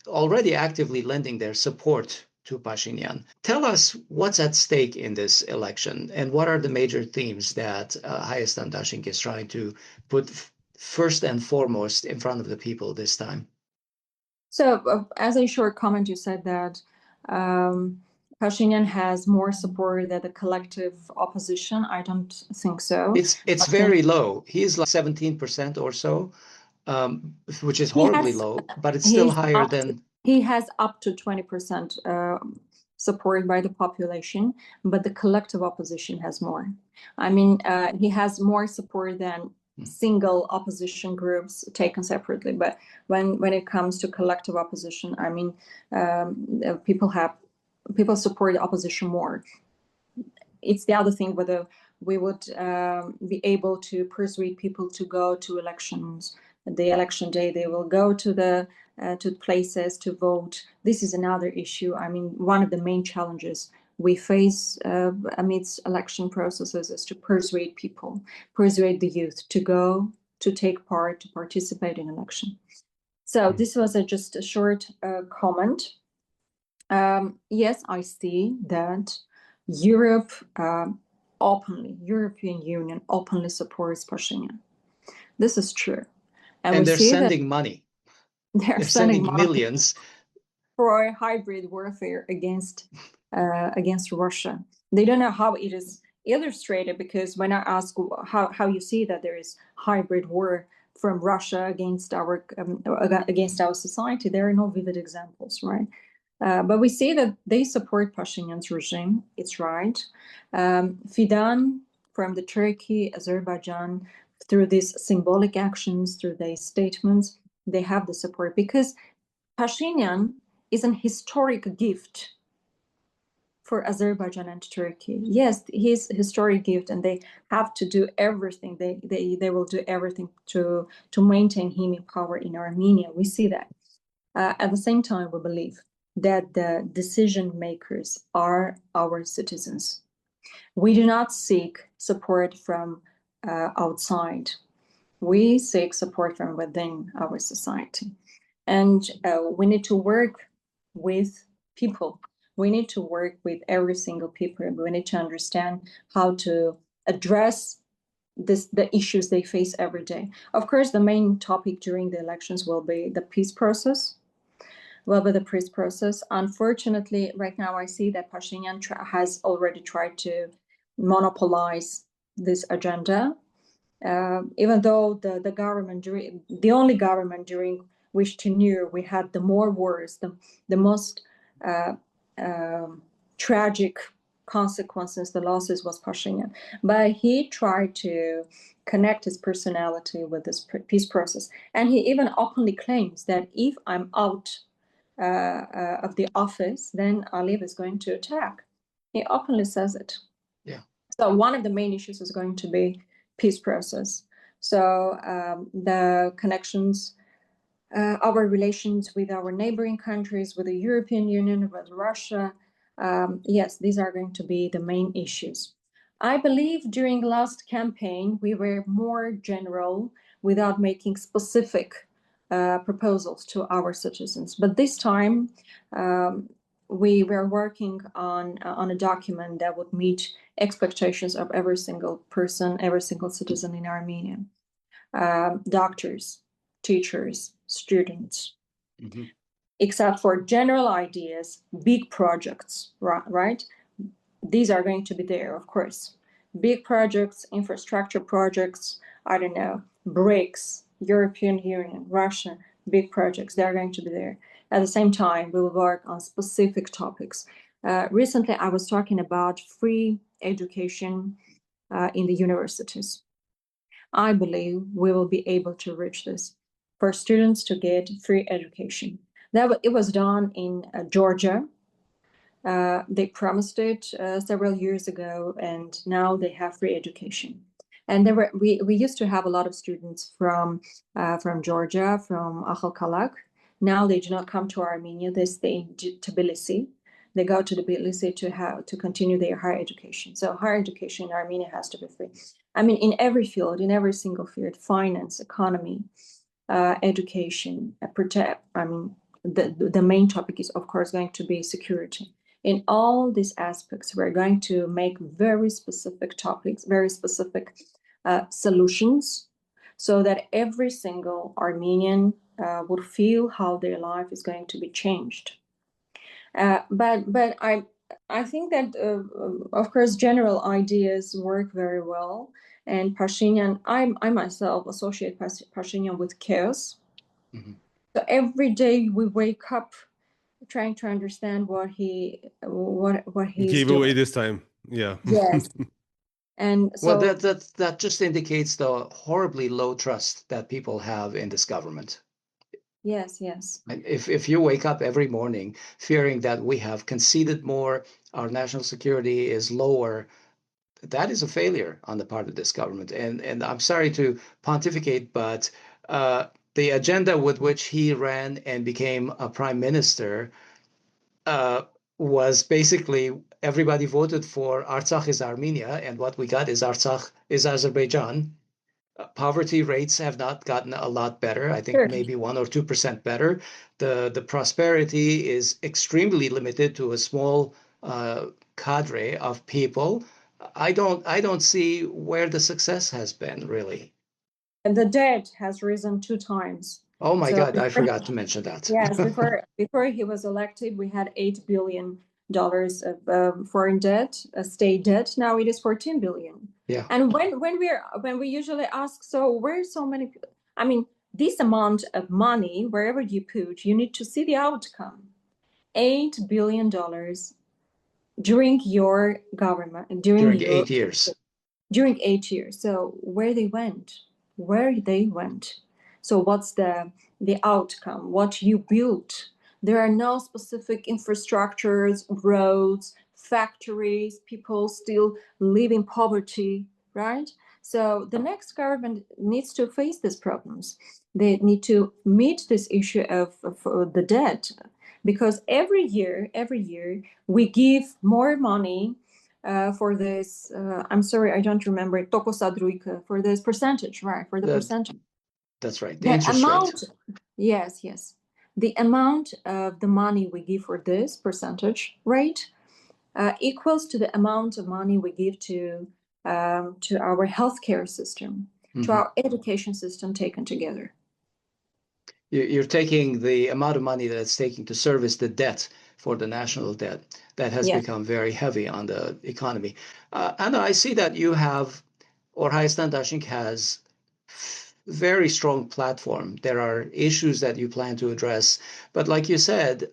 already actively lending their support to Pashinyan. Tell us what's at stake in this election and what are the major themes that Hayastan Dashinq is trying to put first and foremost in front of the people this time. So as a short comment, you said that Pashinyan has more support than the collective opposition. I don't think so. It's very low. He's like 17% or so, which is horribly low, but it's still higher than... He has up to 20% supported by the population, but the collective opposition has more. I mean, he has more support than single opposition groups taken separately. But when it comes to collective opposition, I mean, people support the opposition more. It's the other thing whether we would be able to persuade people to go to elections. The election day, they will go to the places to vote. This is another issue. I mean, one of the main challenges we face amidst election processes is to persuade people, persuade the youth to go, to take part, to participate in election. So this was just a short comment. Yes, I see that Europe European Union openly supports Pashinyan. This is true. And they're sending money. They're sending millions for a hybrid warfare against Russia. They don't know how it is illustrated, because when I ask how you see that there is hybrid war from Russia against our society, there are no vivid examples, right? But we see that they support Pashinyan's regime. It's right. Fidan from the Turkey, Azerbaijan, through these symbolic actions, through their statements, they have the support, because Pashinyan is an historic gift for Azerbaijan and Turkey. Yes, he's a historic gift, and they have to do everything. They will do everything to maintain him in power in Armenia. We see that. At the same time, we believe that the decision makers are our citizens. We do not seek support from outside. We seek support from within our society. And we need to work with people. We need to work with every single people. We need to understand how to address the issues they face every day. Of course, the main topic during the elections will be the peace process. Unfortunately, right now I see that Pashinyan has already tried to monopolize this agenda. Even though the only government during which tenure we had the more wars, the most tragic consequences, the losses, was Pashinyan. But he tried to connect his personality with this peace process. And he even openly claims that if I'm out of the office, then Aliyev is going to attack. He openly says it. Yeah. So one of the main issues is going to be peace process. So the connections, our relations with our neighboring countries, with the European Union, with Russia, yes, these are going to be the main issues. I believe during last campaign, we were more general without making specific proposals to our citizens. But this time, we were working on a document that would meet expectations of every single person, every single citizen in Armenia. Doctors, teachers, students, except for general ideas, big projects, right? These are going to be there, of course. Big projects, infrastructure projects, I don't know, BRICS, European Union, Russia, big projects, they're going to be there. At the same time, we will work on specific topics. Recently, I was talking about free education in the universities. I believe we will be able to reach this for students to get free education. It was done in Georgia. They promised it several years ago, and now they have free education. And we used to have a lot of students from Georgia, from Akhalkalak. Now they do not come to Armenia. They stay in Tbilisi. They go to Tbilisi to continue their higher education. So higher education in Armenia has to be free. I mean, in every field, in every single field, finance, economy, education, the main topic is, of course, going to be security. In all these aspects, we're going to make very specific topics, very specific solutions, so that every single Armenian would feel how their life is going to be changed. But I think that, of course, general ideas work very well. And Pashinyan, I myself associate Pashinyan with chaos. So every day we wake up trying to understand what he's Gave doing. away this time. Yeah. Yes. And Well, so that just indicates the horribly low trust that people have in this government. yes. If you wake up every morning fearing that we have conceded more, our national security is lower, that is a failure on the part of this government. And I'm sorry to pontificate, but the agenda with which he ran and became a prime minister was basically everybody voted for Artsakh is Armenia, and what we got is Artsakh is Azerbaijan. Poverty rates have not gotten a lot better. I think Sure. maybe 1 or 2% better. The prosperity is extremely limited to a small cadre of people. I don't see where the success has been, really. And the debt has risen 2 times. Oh my So God, I forgot to mention that. yes, before he was elected, we had $8 billion of foreign debt, state debt. Now it is 14 billion. Yeah. And when we usually ask, so where's so many? I mean, this amount of money, wherever you put, you need to see the outcome. $8 billion during your government, During 8 years. During 8 years. So where they went? So what's the outcome? What you built? There are no specific infrastructures, roads, factories. People still live in poverty, right? So the next government needs to face these problems. They need to meet this issue of the debt, because every year we give more money for this. I'm sorry, I don't remember for this percentage, right? For the percentage. That's right. The amount, yes. The amount of the money we give for this percentage rate equals to the amount of money we give to our healthcare system, to our education system taken together. You're taking the amount of money that it's taking to service the debt for the national debt that has become very heavy on the economy. Anna, I see that you have, or Hayastan Dashinq has, very strong platform. There are issues that you plan to address, but like you said,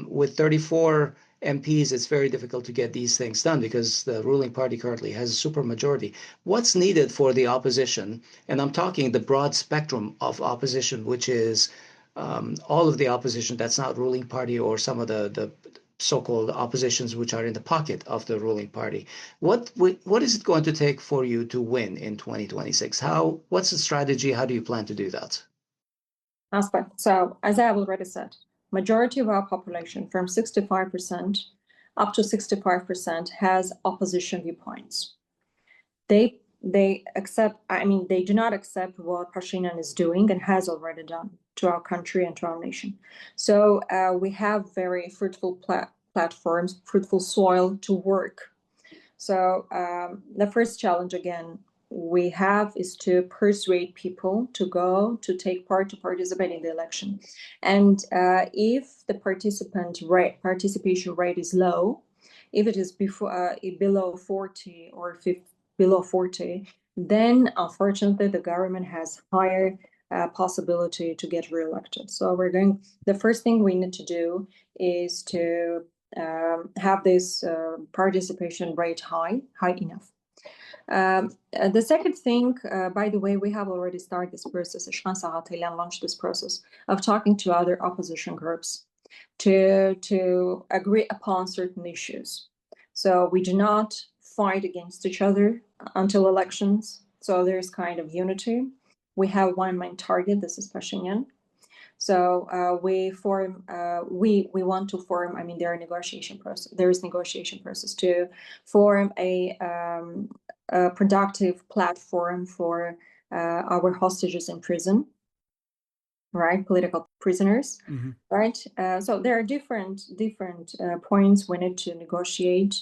with 34 MPs, it's very difficult to get these things done because the ruling party currently has a supermajority. What's needed for the opposition, and I'm talking the broad spectrum of opposition, which is all of the opposition that's not ruling party or some of the so-called oppositions which are in the pocket of the ruling party. What is it going to take for you to win in 2026? What's the strategy? How do you plan to do that? So, as I have already said, majority of our population, from 65% up to 65%, has opposition viewpoints. They accept, they do not accept what Pashinyan is doing and has already done to our country and to our nation. So we have very fruitful platforms, fruitful soil to work. So the first challenge, again, we have is to persuade people to go to take part, to participate in the election. And if the participation rate is low, if it is below 40 or 50, below 40, then unfortunately the government has higher possibility to get reelected. So the first thing we need to do is to have this participation rate high enough. The second thing, by the way, we have already started this process. Ashkan Sahatelian launched this process of talking to other opposition groups to agree upon certain issues. So we do not fight against each other until elections. So there's kind of unity. We have one main target. This is Pashinyan. So we want to form. There is negotiation process to form a productive platform for our hostages in prison, right? Political prisoners, right? So there are different points we need to negotiate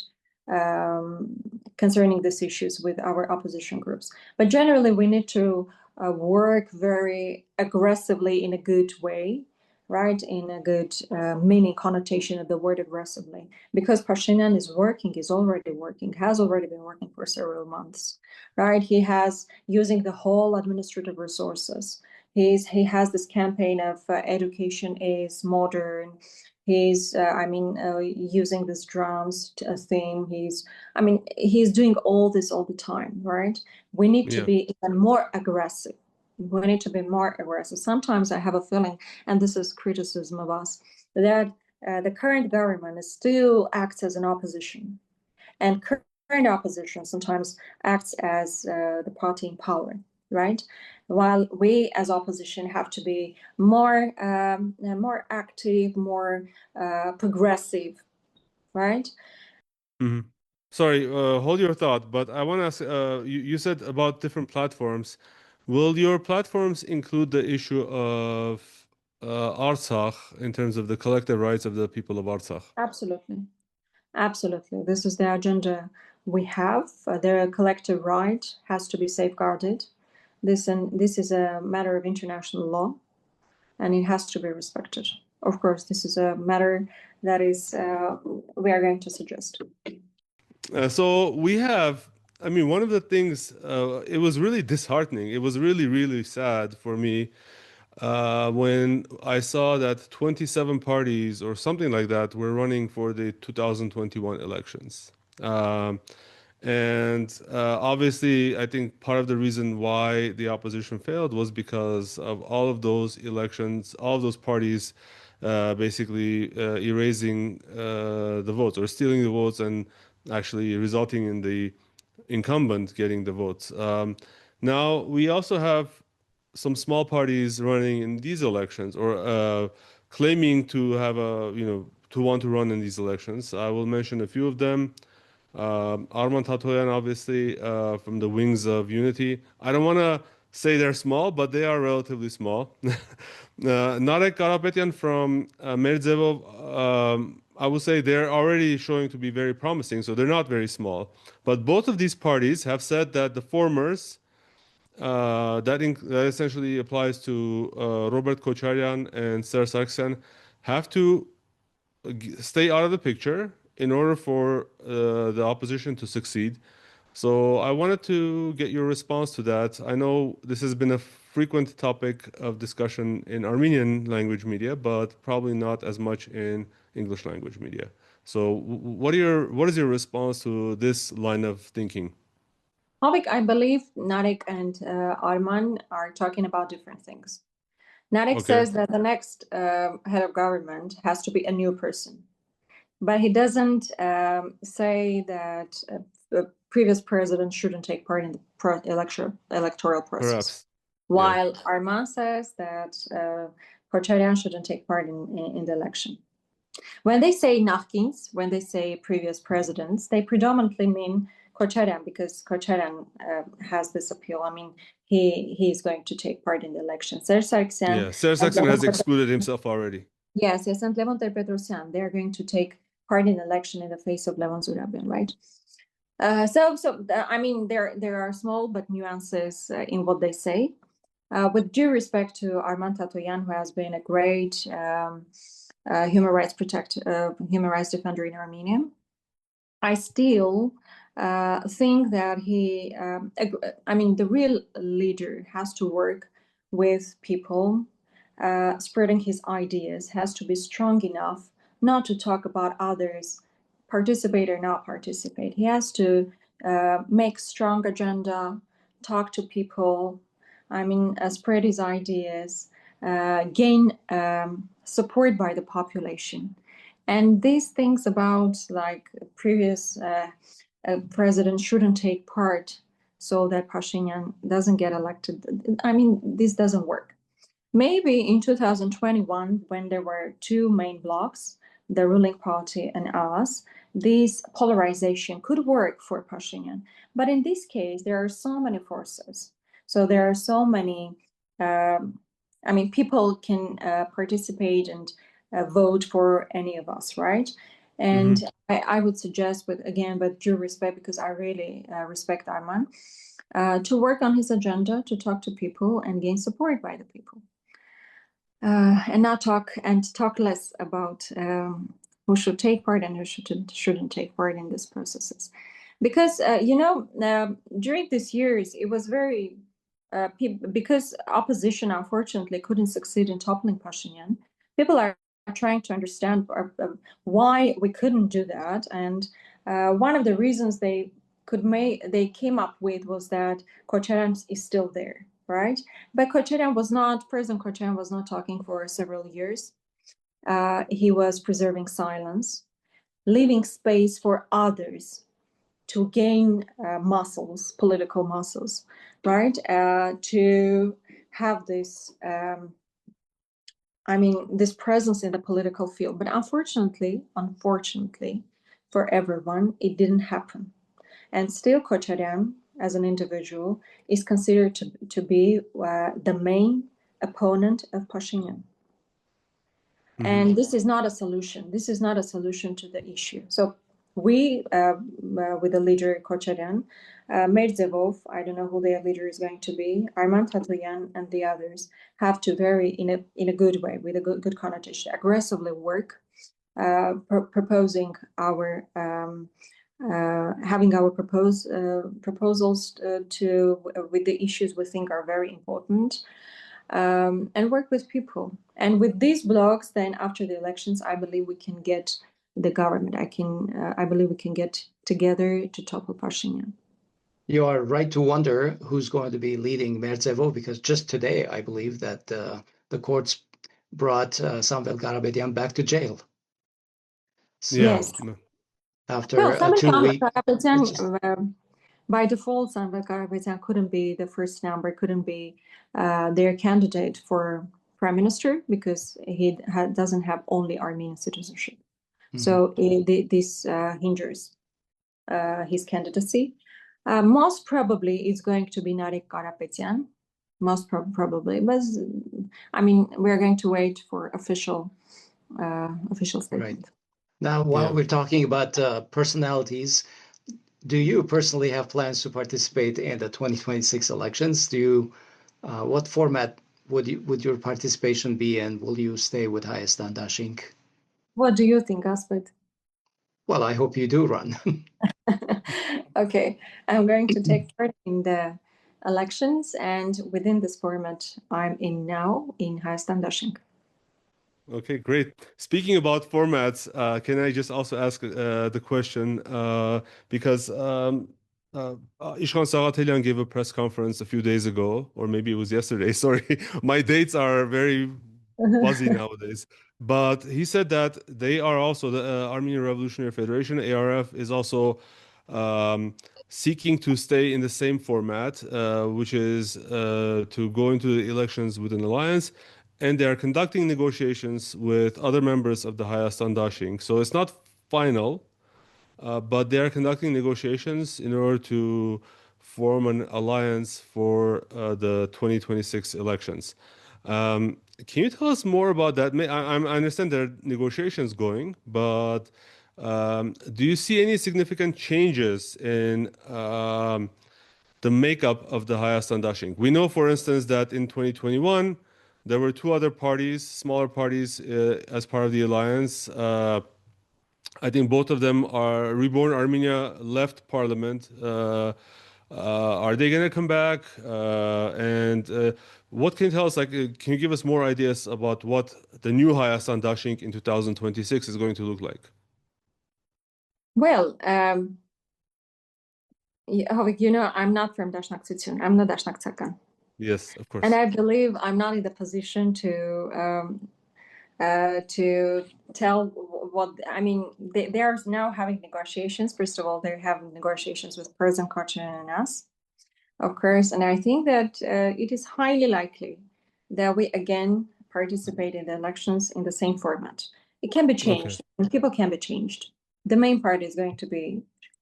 concerning these issues with our opposition groups. But generally, we need to work very aggressively in a good way, right? In a good meaning connotation of the word aggressively, because Pashinyan is already working, has already been working for several months, right? He has using the whole administrative resources. He has this campaign of education is modern, He's, using this drums theme. He's doing all this all the time, right? We need to be even more aggressive. We need to be more aggressive. Sometimes I have a feeling, and this is criticism of us, that the current government still acts as an opposition. And current opposition sometimes acts as the party in power, right? While we as opposition have to be more active, more progressive, right? Mm-hmm. Sorry, hold your thought, but I want to ask, you said about different platforms. Will your platforms include the issue of Artsakh in terms of the collective rights of the people of Artsakh? Absolutely. Absolutely. This is the agenda we have. Their collective right has to be safeguarded. This is a matter of international law, and it has to be respected. Of course, this is a matter that is we are going to suggest. So we have, one of the things, it was really disheartening. It was really, really sad for me when I saw that 27 parties or something like that were running for the 2021 elections. Obviously, I think part of the reason why the opposition failed was because of all of those elections, all of those parties basically erasing the votes or stealing the votes and actually resulting in the incumbent getting the votes. Now, we also have some small parties running in these elections or claiming to have to want to run in these elections. I will mention a few of them. Arman Tatoyan, obviously, from the Wings of Unity. I don't want to say they're small, but they are relatively small. Narek Karapetyan from Merdzevo, I would say they're already showing to be very promising, so they're not very small. But both of these parties have said that the formers, that essentially applies to Robert Kocharyan and Ser Sargsyan, have to stay out of the picture in order for the opposition to succeed. So I wanted to get your response to that. I know this has been a frequent topic of discussion in Armenian language media, but probably not as much in English language media. So what is your response to this line of thinking? Havik, I believe Narek and Arman are talking about different things. Narek says that the next head of government has to be a new person. But he doesn't say that the previous president shouldn't take part in the electoral process. Perhaps. While Arman says that Kocharyan shouldn't take part in the election. When they say nafkins, when they say previous presidents, they predominantly mean Kocharyan, because Kocharyan has this appeal. He is going to take part in the election. Ser Sargsyan, Ser Sargsyan has excluded himself already. Yes, and Levon Terpetrosyan, they're going to take part in the election in the face of Levon Zurabian, right? There are small but nuances in what they say. With due respect to Arman Tatoyan, who has been a great human rights defender in Armenia, I still think that the real leader has to work with people, spreading his ideas, has to be strong enough not to talk about others, participate or not participate. He has to make strong agenda, talk to people, spread his ideas, gain support by the population. And these things about like previous president shouldn't take part so that Pashinyan doesn't get elected. This doesn't work. Maybe in 2021, when there were two main blocks, the ruling party and us, this polarization could work for Pashinyan. But in this case, there are so many forces. So there are so many, people can participate and vote for any of us, right? And I would suggest, with due respect, because I really respect Arman, to work on his agenda, to talk to people and gain support by the people. And not talk less about who should take part and who shouldn't take part in these processes. Because, during these years, it was very, because opposition, unfortunately, couldn't succeed in toppling Pashinyan, people are trying to understand why we couldn't do that. And one of the reasons they came up with was that Kocharyan is still there, right? But President Kocharyan was not talking for several years. He was preserving silence, leaving space for others to gain political muscles, right? To have this, this presence in the political field. But unfortunately for everyone, it didn't happen. And still Kocharyan, as an individual, is considered to be the main opponent of Pashinyan. Mm-hmm. And this is not a solution. This is not a solution to the issue. So we, with the leader Kocharyan, Merdzevov, I don't know who their leader is going to be, Arman Tatoyan and the others have to in a good way, with a good connotation, aggressively work, proposing our having our proposals with the issues we think are very important, and work with people. And with these blogs, then after the elections, I believe we can get the government. I believe we can get together to topple Pashinyan. You are right to wonder who's going to be leading Mertzevo, because just today, I believe that the courts brought Samvel Karapetyan back to jail. So, yes. After 2 weeks. By default, Samvel Karapetyan couldn't be the first number, couldn't be their candidate for prime minister, because he doesn't have only Armenian citizenship. Mm-hmm. So this hinders his candidacy. Most probably it's going to be Narek Karapetyan, most probably. But we're going to wait for official statement. Right. Now, while we're talking about personalities, do you personally have plans to participate in the 2026 elections? What format would your participation be, and will you stay with Hayastan Dashinq? What do you think, Aspet? Well, I hope you do run. Okay, I'm going to take part in the elections, and within this format I'm in now, in Hayastan Dashinq. Okay, great. Speaking about formats, can I just also ask the question, because Ishkan Sagatelian gave a press conference a few days ago, or maybe it was yesterday, sorry. My dates are very fuzzy nowadays. But he said that they are also, the Armenian Revolutionary Federation, ARF, is also seeking to stay in the same format, which is to go into the elections with an alliance, and they are conducting negotiations with other members of the Hayastan Dashinq. So it's not final, but they are conducting negotiations in order to form an alliance for the 2026 elections. Can you tell us more about that? I understand there are negotiations going, but do you see any significant changes in the makeup of the Hayastan Dashinq? We know, for instance, that in 2021, there were two other parties, smaller parties, as part of the alliance. I think both of them are Reborn Armenia left parliament. Are they going to come back? And what can you tell us? Can you give us more ideas about what the new Hayastan Dashinq in 2026 is going to look like? Well, I'm not from Dashinq Tsitsun. I'm not Dashinq Tsakan. Yes, of course. And I believe I'm not in the position to tell what, they are now having negotiations. First of all, they're having negotiations with President Kocharyan and us, of course. And I think that it is highly likely that we again participate in the elections in the same format. It can be changed, and people can be changed. The main party is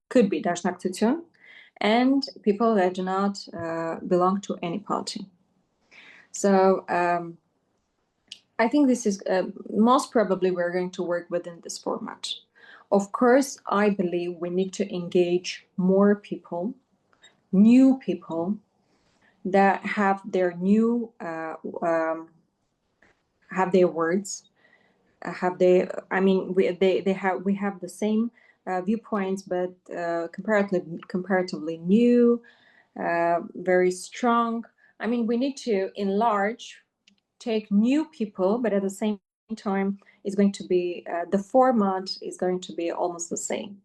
could be Dashinq Tsitsun, and people that do not belong to any party. So I think this is most probably we're going to work within this format. Of course, I believe we need to engage more people, new people that have their new have their words, we have the same viewpoints, but comparatively new, very strong. We need to enlarge, take new people, but at the same meantime, it's going to be the format is going to be almost the same.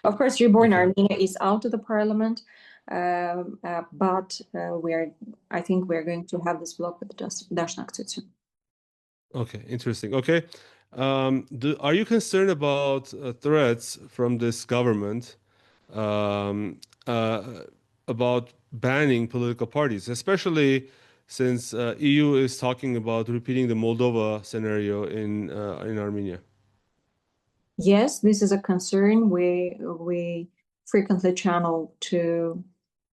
Of course, Reborn Armenia is out of the parliament, but I think we're going to have this block with Dashinq. Okay, interesting. Okay, are you concerned about threats from this government about banning political parties, especially since EU is talking about repeating the Moldova scenario in Armenia? Yes, this is a concern we frequently channel to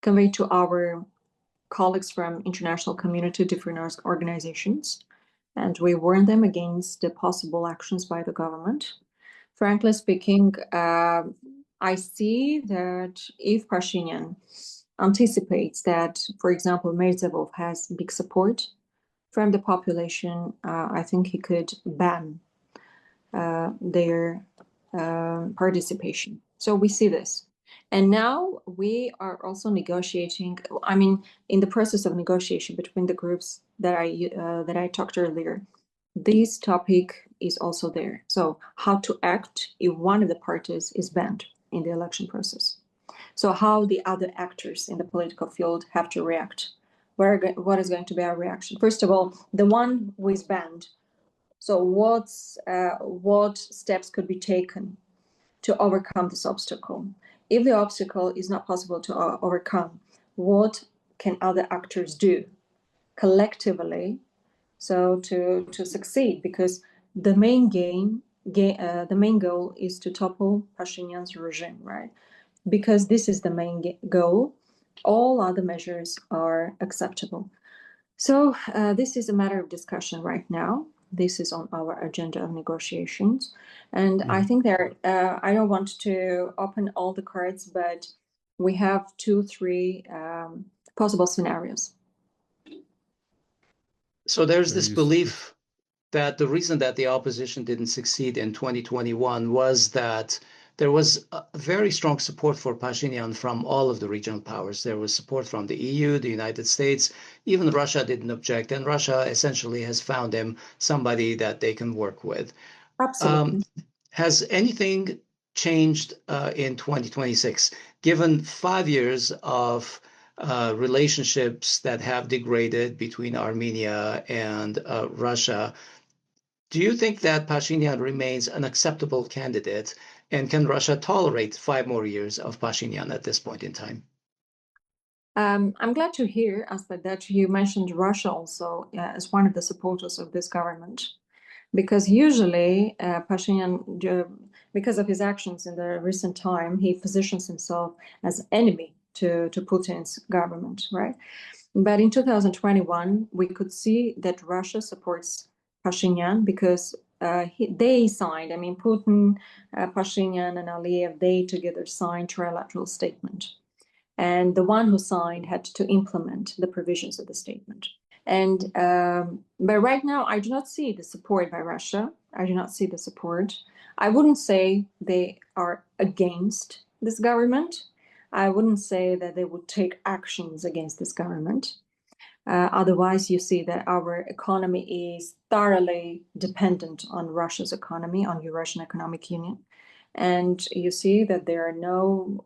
convey to our colleagues from international community, different organizations, and we warn them against the possible actions by the government. Frankly speaking, I see that if Pashinyan anticipates that, for example, Mirziyoyev has big support from the population, I think he could ban their participation. So we see this. And now we are also negotiating, I mean, in the process of negotiation between the groups that I talked earlier, this topic is also there. So how to act if one of the parties is banned in the election process. So how the other actors in the political field have to react. What is going to be our reaction? First of all, the one who is banned. So what steps could be taken to overcome this obstacle? If the obstacle is not possible to overcome, what can other actors do collectively so to succeed? Because the main goal is to topple Pashinyan's regime, right? Because this is the main goal. All other measures are acceptable. So this is a matter of discussion right now. This is on our agenda of negotiations. And I think I don't want to open all the cards, but we have 2-3 possible scenarios. So there's this belief that the reason that the opposition didn't succeed in 2021 was that there was a very strong support for Pashinyan from all of the regional powers. There was support from the EU, the United States, even Russia didn't object. And Russia essentially has found him somebody that they can work with. Absolutely. Has anything changed in 2026, given 5 years of relationships that have degraded between Armenia and Russia? Do you think that Pashinyan remains an acceptable candidate, and can Russia tolerate 5 more years of Pashinyan at this point in time? I'm glad to hear, Asad, that you mentioned Russia also as one of the supporters of this government, because usually Pashinyan, because of his actions in the recent time, he positions himself as enemy to Putin's government, right? But in 2021, we could see that Russia supports Pashinyan because they signed, I mean, Putin, Pashinyan, and Aliyev, they together signed trilateral statement. And the one who signed had to implement the provisions of the statement. And but right now, I do not see the support by Russia. I do not see the support. I wouldn't say they are against this government. I wouldn't say that they would take actions against this government. Otherwise, you see that our economy is thoroughly dependent on Russia's economy, on Eurasian Economic Union. And you see that there are no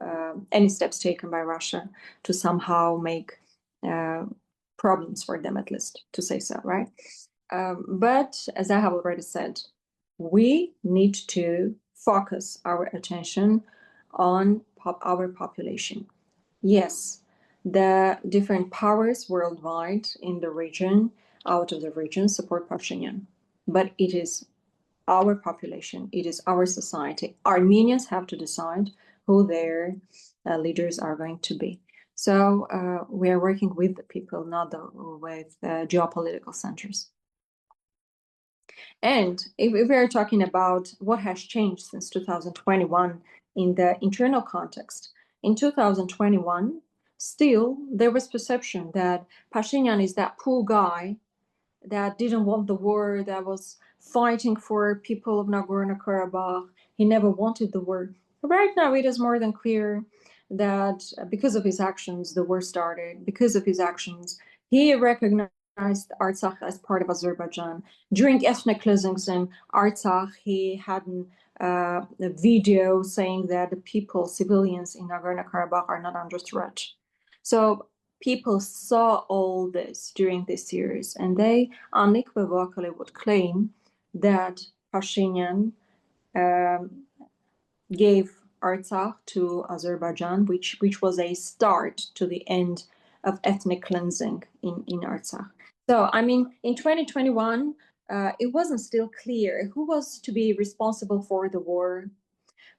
any steps taken by Russia to somehow make problems for them, at least, to say so, right? But as I have already said, we need to focus our attention on our population. Yes, the different powers worldwide in the region, out of the region, support Pashinyan. But it is our population, it is our society. Armenians have to decide who their leaders are going to be. So we are working with the people, not with geopolitical centers. And if we are talking about what has changed since 2021 in the internal context, in 2021, still there was perception that Pashinyan is that poor guy that didn't want the war, that was fighting for people of Nagorno-Karabakh. He never wanted the war. Right now, it is more than clear that because of his actions, the war started. Because of his actions, he recognized Artsakh as part of Azerbaijan. During ethnic cleansings in Artsakh, he had a video saying that the people, civilians in Nagorno-Karabakh are not under threat. So people saw all this during this years, and they unequivocally would claim that Pashinyan gave Artsakh to Azerbaijan, which was a start to the end of ethnic cleansing in Artsakh. So, I mean, in 2021, it wasn't still clear who was to be responsible for the war.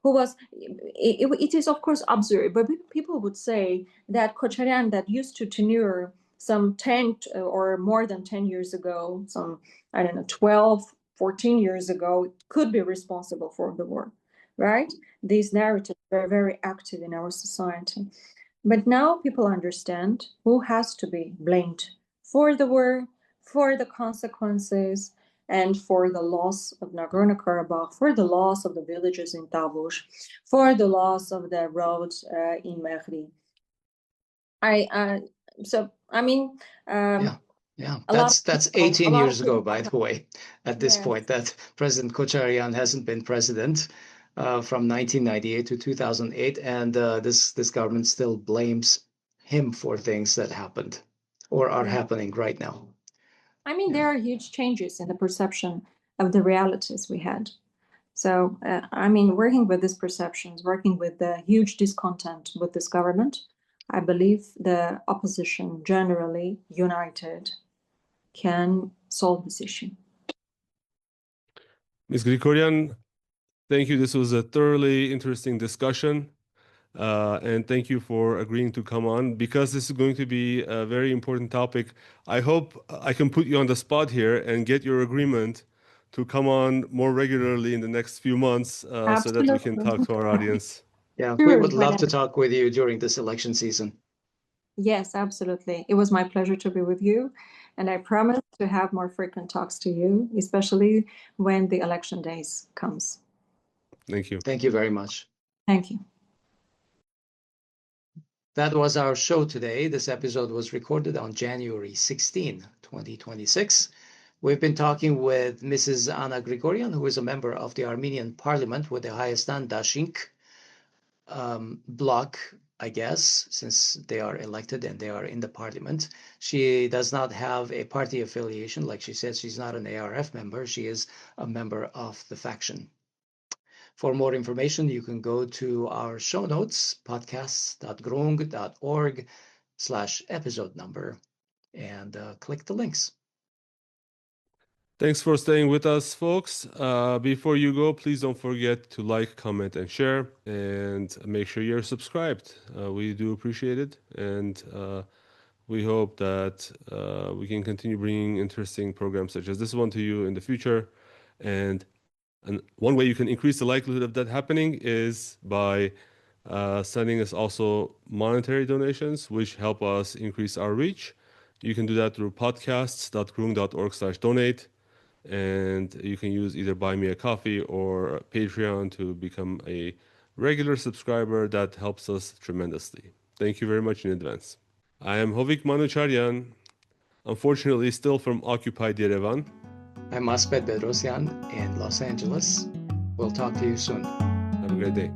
It is, of course, absurd, but people would say that Kocharian, that used to tenure some 10 or more than 10 years ago, some, 12, 14 years ago, could be responsible for the war, right? These narratives were very active in our society. But now people understand who has to be blamed for the war, for the consequences, and for the loss of Nagorno-Karabakh, for the loss of the villages in Tavush, for the loss of the roads in Mehri. That's 18 years ago, by the way, at this point, that President Kocharian hasn't been president from 1998 to 2008, and this government still blames him for things that happened or are happening right now. I mean, there are huge changes in the perception of the realities we had. So, working with these perceptions, working with the huge discontent with this government, I believe the opposition generally united can solve this issue. Ms. Grigoryan, thank you. This was a thoroughly interesting discussion. And thank you for agreeing to come on. Because this is going to be a very important topic, I hope I can put you on the spot here and get your agreement to come on more regularly in the next few months so that we can talk to our audience. Yeah, we would love to talk with you during this election season. Yes, absolutely. It was my pleasure to be with you. And I promise to have more frequent talks to you, especially when the election days comes. Thank you. Thank you very much. Thank you. That was our show today. This episode was recorded on January 16, 2026. We've been talking with Mrs. Anna Grigoryan, who is a member of the Armenian Parliament with the Hayastan Dashinq bloc, I guess, since they are elected and they are in the parliament. She does not have a party affiliation. Like she said, she's not an ARF member. She is a member of the faction. For more information, you can go to our show notes, podcasts.groong.org/episode number, and click the links. Thanks for staying with us, folks. Before you go, please don't forget to like, comment, and share, and make sure you're subscribed. We do appreciate it, and we hope that we can continue bringing interesting programs such as this one to you in the future. And one way you can increase the likelihood of that happening is by sending us also monetary donations, which help us increase our reach. You can do that through podcasts.groong.org/donate. And you can use either Buy Me a Coffee or Patreon to become a regular subscriber. That helps us tremendously. Thank you very much in advance. I am Hovik Manucharyan, unfortunately still from occupied Yerevan. I'm Asbet Bedrosian in Los Angeles. We'll talk to you soon. Have a great day.